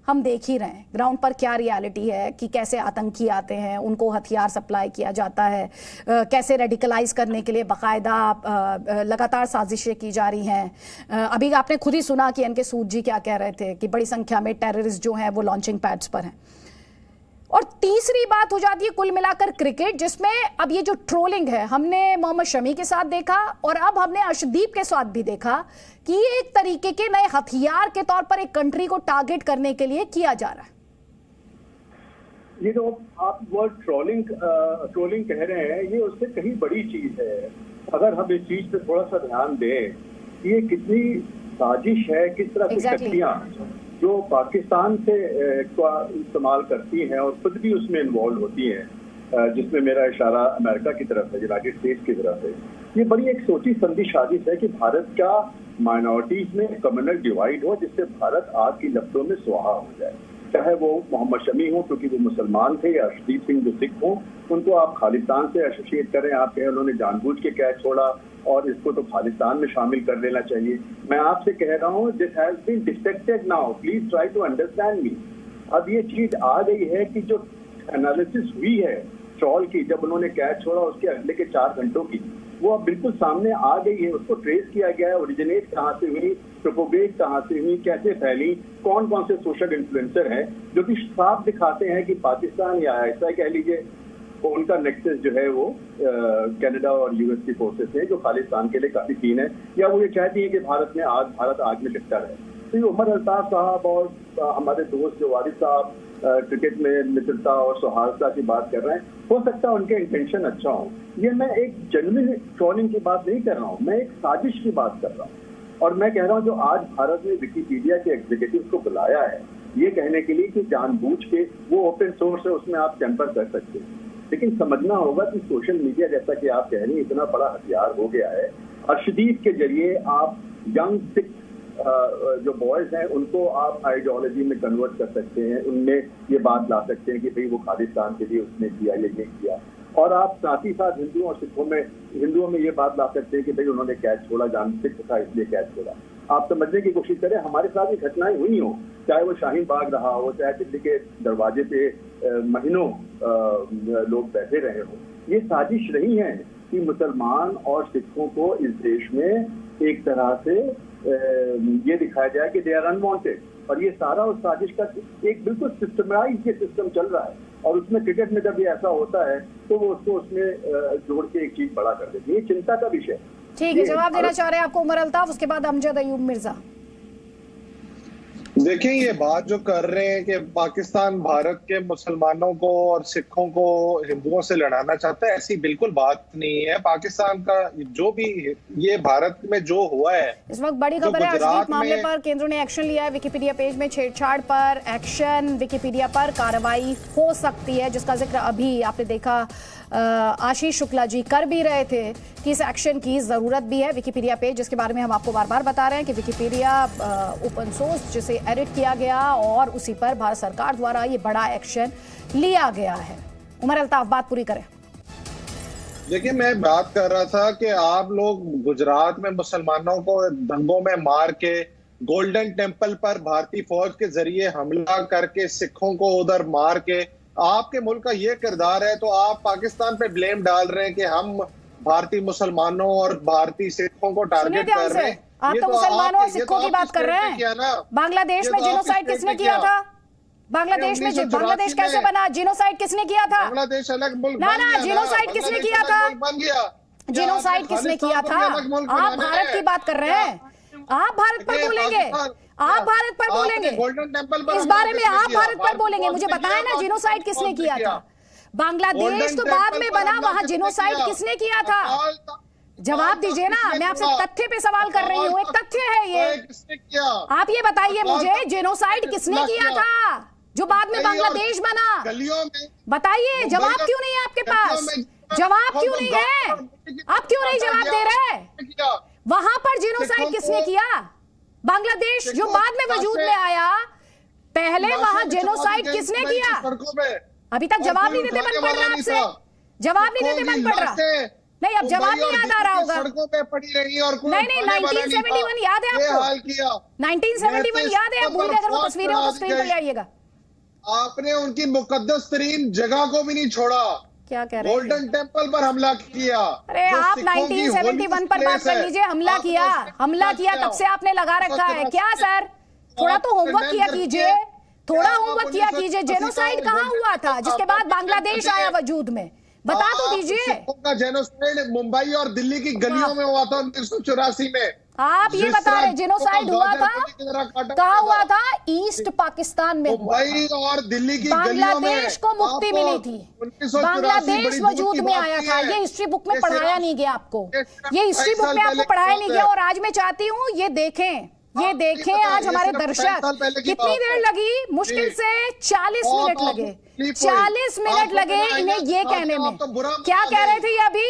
हम देख ही रहे हैं। ग्राउंड पर क्या रियलिटी है कि कैसे आतंकी आते हैं, उनको हथियार सप्लाई किया जाता है, कैसे रेडिकलाइज करने के लिए बाकायदा लगातार साजिशें की जा रही हैं। अभी आपने खुद ही सुना कि एनके सूद जी क्या कह रहे थे कि बड़ी संख्या में टेररिस्ट जो हैं वो लॉन्चिंग पैड्स पर हैं। और तीसरी बात हो जाती है कुल मिलाकर क्रिकेट, जिसमें अब ये जो ट्रोलिंग है हमने मोहम्मद शमी के साथ देखा और अब हमने अर्शदीप के साथ भी देखा कि ये एक तरीके के नए हथियार के तौर पर एक कंट्री को टारगेट करने के लिए किया जा रहा है। ये जो आप वर्ड ट्रोलिंग कह रहे हैं, ये उससे कहीं बड़ी चीज है। अगर हम इस चीज पे थोड़ा सा ध्यान दें, ये कितनी साजिश है, किस तरह की शक्तियां जो पाकिस्तान से इस्तेमाल करती हैं और खुद भी उसमें इन्वॉल्व होती हैं, जिसमें मेरा इशारा अमेरिका की तरफ है, यूनाइटेड स्टेट्स की तरफ है। ये बड़ी एक सोची समझी साजिश है कि भारत का माइनॉरिटीज में कम्युनल डिवाइड हो, जिससे भारत आग की लपटों में सुहा हो जाए। चाहे वो मोहम्मद शमी हो क्योंकि वो मुसलमान थे, या अर्शदीप सिंह जो सिख हो, उनको आप खालिस्तान से एसोसिएट करें, आप कहें उन्होंने जानबूझ के कैच छोड़ा और इसको तो खालिस्तान में शामिल कर लेना चाहिए। मैं आपसे कह रहा हूँ, this has been detected now, please try to understand me. अब ये चीज आ गई है कि जो एनालिसिस हुई है ट्रॉल की, जब उन्होंने कैच छोड़ा उसके अगले के 4 घंटों की, वो अब बिल्कुल सामने आ गई है। उसको ट्रेस किया गया है, ओरिजिनेट कहाँ से हुई, प्रोपोगेट कहाँ से हुई, कैसे फैली, कौन कौन से सोशल इन्फ्लुएंसर हैं जो कि साफ दिखाते हैं कि पाकिस्तान या ऐसा कह लीजिए उनका नेक्सस जो है वो कनाडा और यूएस की फोर्सेस हैं जो खालिस्तान के लिए काफी कीन है, या वो ये चाहती है कि भारत आग में लिपटा रहे। तो ये उमर अल्ताफ साहब और हमारे दोस्त जो वारिद साहब क्रिकेट में मित्रता और सौहार्दता की बात कर रहे हैं, हो सकता है उनके इंटेंशन अच्छा हो। ये मैं एक जेन्युइन ट्रोलिंग की बात नहीं कर रहा हूँ, मैं एक साजिश की बात कर रहा हूँ। और मैं कह रहा हूँ जो आज भारत ने विकिपीडिया के एग्जीक्यूटिव को बुलाया है ये कहने के लिए कि जानबूझ के वो ओपन सोर्स है, उसमें आप टेम्पर कर सकते हैं, लेकिन समझना होगा कि सोशल मीडिया जैसा कि आप कह रही हैं इतना बड़ा हथियार हो गया है। अर्शदीप के जरिए आप यंग सिख जो बॉयज हैं उनको आप आइडियोलॉजी में कन्वर्ट कर सकते हैं, उनमें ये बात ला सकते हैं कि भाई वो खालिस्तान के लिए उसने किया या ये किया, और आप साथ ही साथ हिंदुओं और हिंदुओं में ये बात ला सकते हैं कि भाई उन्होंने कैच छोड़ा, जान सिख था इसलिए कैच छोड़ा। आप समझने की कोशिश करें, हमारे साथ ये घटनाएं हुई हो, चाहे वो शाहीन बाग रहा हो, चाहे दिल्ली के दरवाजे पे महीनों लोग बैठे रहे हो, ये साजिश रही है कि मुसलमान और सिखों को इस देश में एक तरह से ये दिखाया जाए कि दे आर अनवांटेड, और ये सारा उस साजिश का एक बिल्कुल सिस्टमाइज ये सिस्टम चल रहा है, और उसमें क्रिकेट में जब ये ऐसा होता है तो वो उसको उसमें जोड़ के एक चीज बड़ा कर देती है। ये चिंता का विषय। ठीक है, जवाब देना चाह रहे हैं आपको उमर अल्ताफ, उसके बाद अमजद अयूब मिर्जा। देखिए, ये बात जो कर रहे हैं कि पाकिस्तान भारत के मुसलमानों को और सिखों को हिंदुओं से लड़ाना चाहता है, ऐसी बिल्कुल बात नहीं है। पाकिस्तान का जो भी ये भारत में जो हुआ है, इस वक्त बड़ी खबर है, अर्शदीप मामले पर केंद्र ने एक्शन लिया है। विकिपीडिया पेज में छेड़छाड़ पर एक्शन, विकिपीडिया पर कार्रवाई हो सकती है, जिसका जिक्र अभी आपने देखा आशीष शुक्ला जी कर भी रहे थे कि इस एक्शन की जरूरत भी है। विकिपीडिया पेज, जिसके बारे में हम आपको बार बार बता रहे हैं कि विकिपीडिया ओपन सोर्स जिसे एडिट किया गया और उसी पर भारत सरकार द्वारा ये बड़ा एक्शन लिया गया है। उमर अल्ताफ, बात पूरी करें। देखिए, मैं बात कर रहा था कि आप लोग गुजरात में मुसलमानों को दंगों में मार के, गोल्डन टेम्पल पर भारतीय फौज के जरिए हमला करके सिखों को उधर मार के, आपके मुल्क का ये किरदार है, तो आप पाकिस्तान पे ब्लेम डाल रहे हैं कि हम भारतीय मुसलमानों और भारतीय सिखों को टारगेट कर रहे हैं। आप तो मुसलमानों और सिखों की बात कर रहे हैं। बांग्लादेश में जिनोसाइड किसने किया था? बांग्लादेश कैसे बना? जिनोसाइड किसने किया था? बांग्लादेश अलग मुल्क ना, जिनोसाइड किसने किया था? जिनोसाइड किसने किया था? आप भारत की बात कर रहे हैं, आप भारत पर बोलेंगे, आप भारत पर बोलेंगे, इस बारे में आप भारत पर बोलेंगे। मुझे बताया ना जिनोसाइड किसने किया था। बांग्लादेश तो बाद में बना, वहां जिनोसाइड किसने किया था? जवाब दीजिए ना, मैं आपसे तथ्य पे सवाल कर रही हूँ, एक तथ्य है ये। आप ये बताइए मुझे, जिनोसाइड किसने किया था जो बाद में बांग्लादेश बना? बताइए, जवाब क्यों नहीं है आपके पास? जवाब क्यों नहीं है? आप क्यों नहीं जवाब दे रहे? वहां पर जिनोसाइड किसने किया? बांग्लादेश जो बाद में वजूद में आया, पहले वहां जिनोसाइड किसने किया? अभी तक जवाब नहीं देते, मन पड़ रहा आपसे, जवाब नहीं देते, मन पड़ रहा। नहीं, अब जवाब नहीं याद आ रहा होगा। नहीं, 1971 याद है आपको? 1971 याद है? भूल गए अगर वो तस्वीरें हो तो स्क्रीन पर ले आइएगा। आपने उनकी मुकद्दस तरीन जगह को भी नहीं छोड़ा। क्या कह रहे हैं? गोल्डन टेम्पल पर हमला किया। अरे आप 1971 पर बात कर लीजिए। हमला किया तब से आपने लगा रखा है क्या सर? थोड़ा तो होमवर्क किया कीजिए, थोड़ा होमवर्क किया कीजिए। जेनोसाइड कहाँ हुआ था जिसके बाद बांग्लादेश आया वजूद में? बता तो दीजिए। जेनोसाइड मुंबई और दिल्ली की गलियों में हुआ था 1984 में। आप ये बता रहे जेनोसाइड हुआ था कहाँ हुआ था? ईस्ट पाकिस्तान में हुआ था। और दिल्ली की बांग्लादेश को मुक्ति मिली थी, बांग्लादेश वजूद में आया था। ये हिस्ट्री बुक में पढ़ाया नहीं गया आपको, ये हिस्ट्री बुक में आपको पढ़ाया नहीं गया। और आज मैं चाहती हूँ ये देखें आज हमारे दर्शक, कितनी देर लगी? मुश्किल से 40 मिनट लगे, 40 मिनट लगे इन्हें ये कहने में। क्या कह रहे थे ये अभी?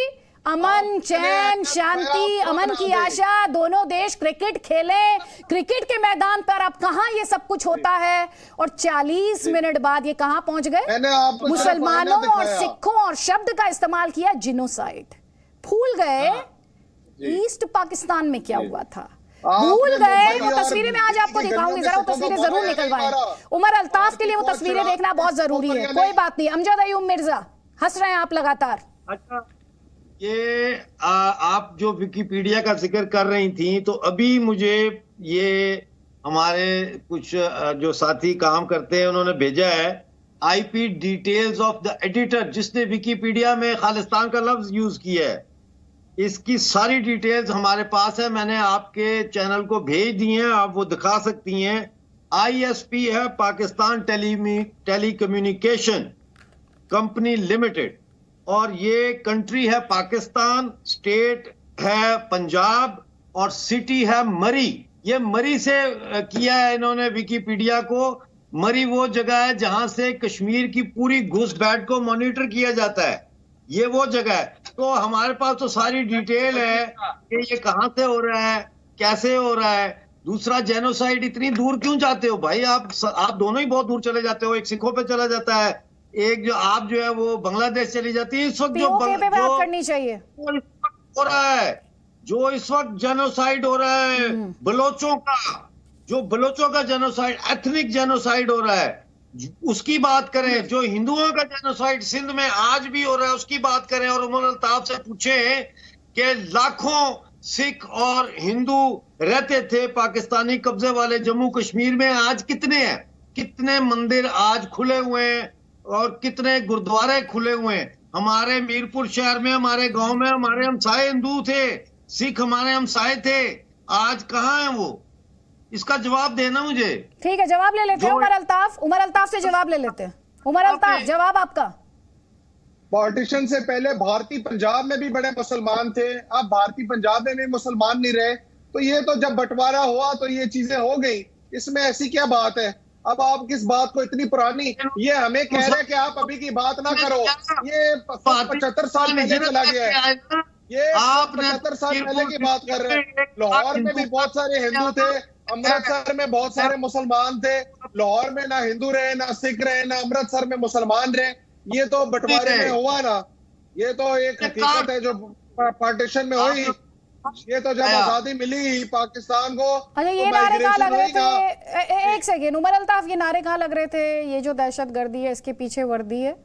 अमन, चैन, शांति, अमन की आशा, दोनों देश क्रिकेट खेलें। क्रिकेट के मैदान पर अब कहां ये सब कुछ होता है, और 40 मिनट बाद ये कहां पहुंच गए? मुसलमानों और सिखों और शब्द का इस्तेमाल किया, जिनोसाइड। भूल गए ईस्ट पाकिस्तान में क्या हुआ था, भूल गए। वो तस्वीरें मैं आज आपको दिखाऊंगी, जरा वो तस्वीरें जरूर निकलवाएं। उमर अल्ताफ के लिए वो तस्वीरें देखना बहुत जरूरी है। कोई बात नहीं। अमजद अयूब मिर्जा, हंस रहे हैं आप लगातार। अच्छा, ये आप जो विकिपीडिया का जिक्र कर रही थी, तो अभी मुझे ये हमारे कुछ जो साथी काम करते हैं उन्होंने भेजा है IP details of the editor, जिसने विकिपीडिया में खालिस्तान का लफ्ज यूज किया है। इसकी सारी डिटेल्स हमारे पास है, मैंने आपके चैनल को भेज दी हैं, आप वो दिखा सकती हैं। ISP है पाकिस्तान टेलीकम्युनिकेशन कंपनी लिमिटेड, और ये कंट्री है पाकिस्तान, स्टेट है पंजाब, और सिटी है मरी। ये मरी से किया है इन्होंने विकिपीडिया को। मरी वो जगह है जहां से कश्मीर की पूरी घुसपैठ को मॉनिटर किया जाता है, ये वो जगह है। तो हमारे पास तो सारी डिटेल है कि ये कहां से हो रहा है, कैसे हो रहा है। दूसरा जेनोसाइड इतनी दूर क्यों जाते हो भाई? आप दोनों ही बहुत दूर चले जाते हो। एक सिखों पे चला जाता है, एक जो आप जो है वो बांग्लादेश चली जाती है। इस वक्त जो बात करनी चाहिए हो रहा है, जो इस वक्त जेनोसाइड हो रहा है बलोचों का, जो बलोचों का जेनोसाइड, एथनिक जेनोसाइड हो रहा है, उसकी बात करें। जो हिंदुओं का जेनोसाइड सिंध में आज भी हो रहा है उसकी बात करें। और उमर अल्ताफ से पूछें कि लाखों सिख और हिंदू रहते थे पाकिस्तानी कब्जे वाले जम्मू कश्मीर में, आज कितने हैं? कितने मंदिर आज खुले हुए हैं और कितने गुरुद्वारे खुले हुए हैं? हमारे मीरपुर शहर में, हमारे गांव में हमारे हमसाए हिंदू थे, सिख हमारे हमसाए थे, आज कहाँ है वो? इसका जवाब देना मुझे। ठीक है, जवाब ले लेते हैं उमर अल्ताफ से जवाब ले लेते हैं। उमर अल्ताफ, जवाब आपका। पार्टीशन से पहले भारतीय पंजाब में भी बड़े मुसलमान थे, अब भारतीय पंजाब में भी मुसलमान नहीं रहे, तो ये तो जब बंटवारा हुआ तो ये चीजें हो गई, इसमें ऐसी क्या बात है? अब आप किस बात को इतनी पुरानी, ये हमें कह रहे हैं कि आप अभी की बात ना करो, ये 75 साल पहले चला गया है, ये आप 75 साल पहले की बात कर रहे हैं। लाहौर में भी बहुत सारे हिंदू थे, अमृतसर में बहुत सारे मुसलमान थे, लाहौर में ना हिंदू रहे ना सिख रहे ना अमृतसर में मुसलमान रहे, ये तो बंटवारे में हुआ ना, ये तो एक हकीकत है जो पार्टीशन में हुई। ये तो जब आजादी मिली पाकिस्तान को, अच्छा ये नारे कहाँ लग रहे थे? एक सेकेंड उमर अल्ताफ, ये नारे कहाँ लग रहे थे? ये जो दहशतगर्दी है इसके पीछे वर्दी है,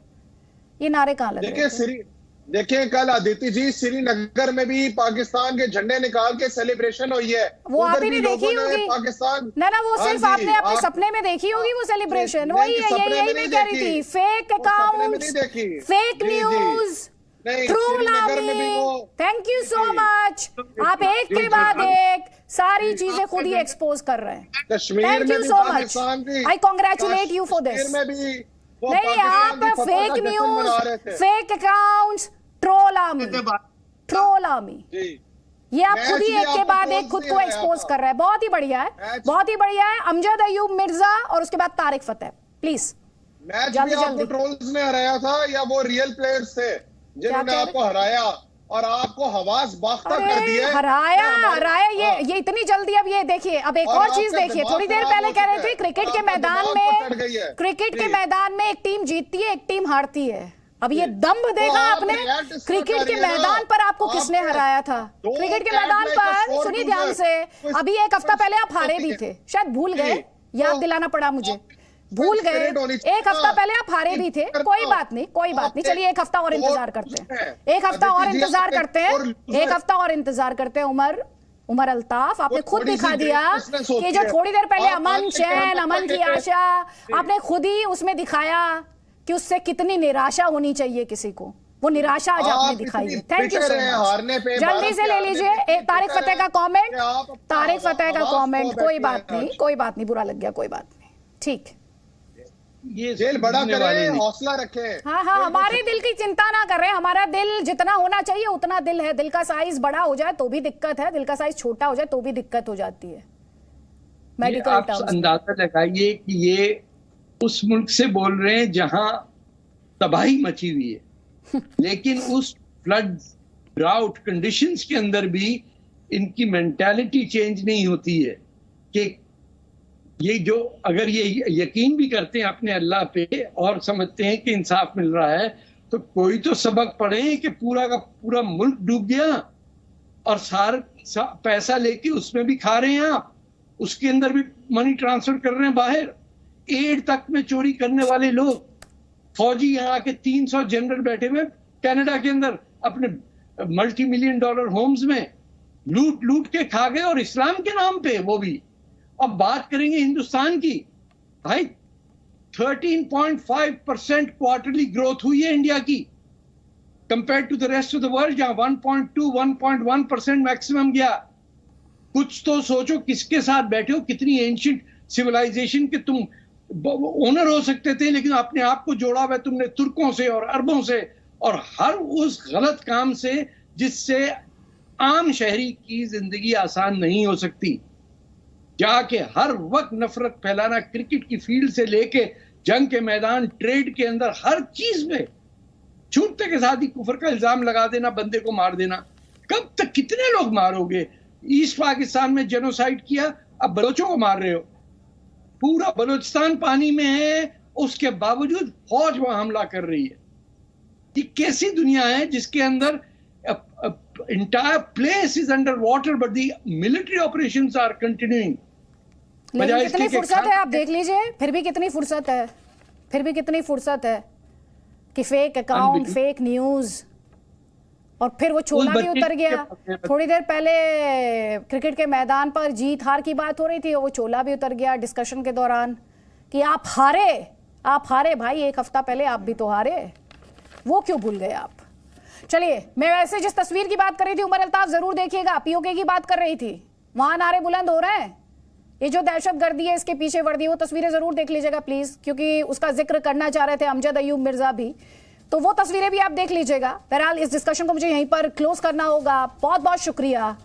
ये नारे कहाँ लग रहे थे? देखिए कल अदिति जी श्रीनगर में भी पाकिस्तान के झंडे निकाल के सेलिब्रेशन हुई है, वो आप ही ने देखी होगी पाकिस्तान। ना वो सिर्फ आपने अपने सपने में देखी होगी वो सेलिब्रेशन, वही है, यही मैं कह रही थी। Fake accounts, fake news, thank you so much. आप एक के बाद एक सारी चीजें खुद ही एक्सपोज कर रहे हैं। Thank you so much, I congratulate you for this. नहीं, आप fake news, fake accounts, troll army, ये आप खुद ही एक के बाद एक खुद को एक्सपोज कर रहे हैं। बहुत ही बढ़िया है, बहुत ही बढ़िया है। अमजद अयूब मिर्जा और उसके बाद तारिक फतेह, प्लीज। मैच में आपको ट्रोल्स ने हराया था या वो रियल प्लेयर्स थे जिन्होंने आपको हराया और आपको हवास बाख्ता कर दिया? हराया ये इतनी जल्दी? अब ये देखिए, अब एक और चीज देखिए, थोड़ी देर पहले कह रहे थे क्रिकेट के मैदान में एक टीम जीतती है एक टीम हारती है। अब ये दम्भ देखा आपने? क्रिकेट के मैदान पर आपको किसने हराया था? क्रिकेट के मैदान पर, सुनिए ध्यान से, अभी एक हफ्ता पहले आप हारे भी थे, शायद भूल गए, याद दिलाना पड़ा मुझे, भूल गए। एक हफ्ता पहले आप हारे भी थे, कोई बात नहीं, कोई बात नहीं, चलिए एक हफ्ता और इंतजार करते हैं, एक हफ्ता और इंतजार करते हैं, एक हफ्ता और इंतजार करते हैं। उमर अल्ताफ, आपने खुद दिखा दिया कि जो थोड़ी देर पहले अमन चैन, अमन की आशा, आपने खुद ही उसमें दिखाया कि उससे कितनी निराशा होनी चाहिए किसी को, वो निराशा आज आपने दिखाई है। Thank you so much. जल्दी से ले लीजिए तारिक फतेह का कमेंट, तारिक फतेह का कमेंट। कोई बात नहीं, कोई बात नहीं, बुरा लग गया, कोई बात नहीं, ठीक। ये जेल बड़ा करें, हौसला रखें। हाँ, हमारे दिल की चिंता ना करें, हमारा दिल जितना होना चाहिए उतना दिल है। दिल का साइज बड़ा हो जाए तो भी दिक्कत है, दिल का साइज छोटा हो जाए तो भी दिक्कत हो जाती है। मेडिकल आप अंदाजा लगाइए कि ये उस मुल्क से बोल रहे हैं जहां तबाही मची हुई है लेकिन उस फ्लड ड्राउट कंडीशंस के अंदर भी इनकी मेंटालिटी चेंज नहीं होती है कि ये जो, अगर ये यकीन भी करते हैं अपने अल्लाह पे और समझते हैं कि इंसाफ मिल रहा है, तो कोई तो सबक पढ़े कि पूरा का पूरा मुल्क डूब गया और सारा पैसा लेके उसमें भी खा रहे हैं आप, उसके अंदर भी मनी ट्रांसफर कर रहे हैं बाहर। एड तक में चोरी करने वाले लोग, फौजी यहाँ के 300 जनरल बैठे हुए कनाडा के अंदर अपने $multi million होम्स में लूट के खा गए, और इस्लाम के नाम पे वो भी। अब बात करेंगे हिंदुस्तान की, भाई 13.5% क्वार्टरली ग्रोथ हुई है इंडिया की compare to the rest of the world, जहां 1.2-1.1% मैक्सिमम गया। कुछ तो सोचो किसके साथ बैठे हो, कितनी एंशिएंट सिविलाइजेशन के तुम ओनर हो सकते थे, लेकिन अपने आप को जोड़ा हुआ तुमने तुर्कों से और अरबों से, और हर उस गलत काम से जिससे आम शहरी की जिंदगी आसान नहीं हो सकती। जाके हर वक्त नफरत फैलाना, क्रिकेट की फील्ड से लेके जंग के मैदान, ट्रेड के अंदर, हर चीज में छूटते के साथ ही कुफर का इल्जाम लगा देना, बंदे को मार देना। कब तक, कितने लोग मारोगे? ईस्ट पाकिस्तान में जेनोसाइड किया, अब बलोचों को मार रहे हो, पूरा बलूचिस्तान पानी में है, उसके बावजूद फौज वहां हमला कर रही है। ये कैसी दुनिया है जिसके अंदर entire place is under water but the military operations are continuing। लेकिन कितनी फुर्सत है, आप देख लीजिए, फिर भी कितनी फुर्सत है, फिर भी कितनी फुर्सत है कि फेक अकाउंट, फेक न्यूज, और फिर वो चोला भी उतर गया। थोड़ी देर पहले क्रिकेट के मैदान पर जीत हार की बात हो रही थी, वो चोला भी उतर गया डिस्कशन के दौरान कि आप हारे भाई, एक हफ्ता पहले आप भी तो हारे, वो क्यों भूल गए आप? चलिए, मैं वैसे जिस तस्वीर की बात कर रही थी उमर अल्ताफ, जरूर देखिएगा, पीओके की बात कर रही थी, वहां नारे बुलंद हो रहे हैं, ये जो दहशतगर्दी है इसके पीछे वर्दी, वो तस्वीरें जरूर देख लीजिएगा प्लीज, क्योंकि उसका जिक्र करना चाह रहे थे अमजद अयूब मिर्जा भी, तो वो तस्वीरें भी आप देख लीजिएगा। बहरहाल इस डिस्कशन को मुझे यहीं पर क्लोज करना होगा। बहुत बहुत शुक्रिया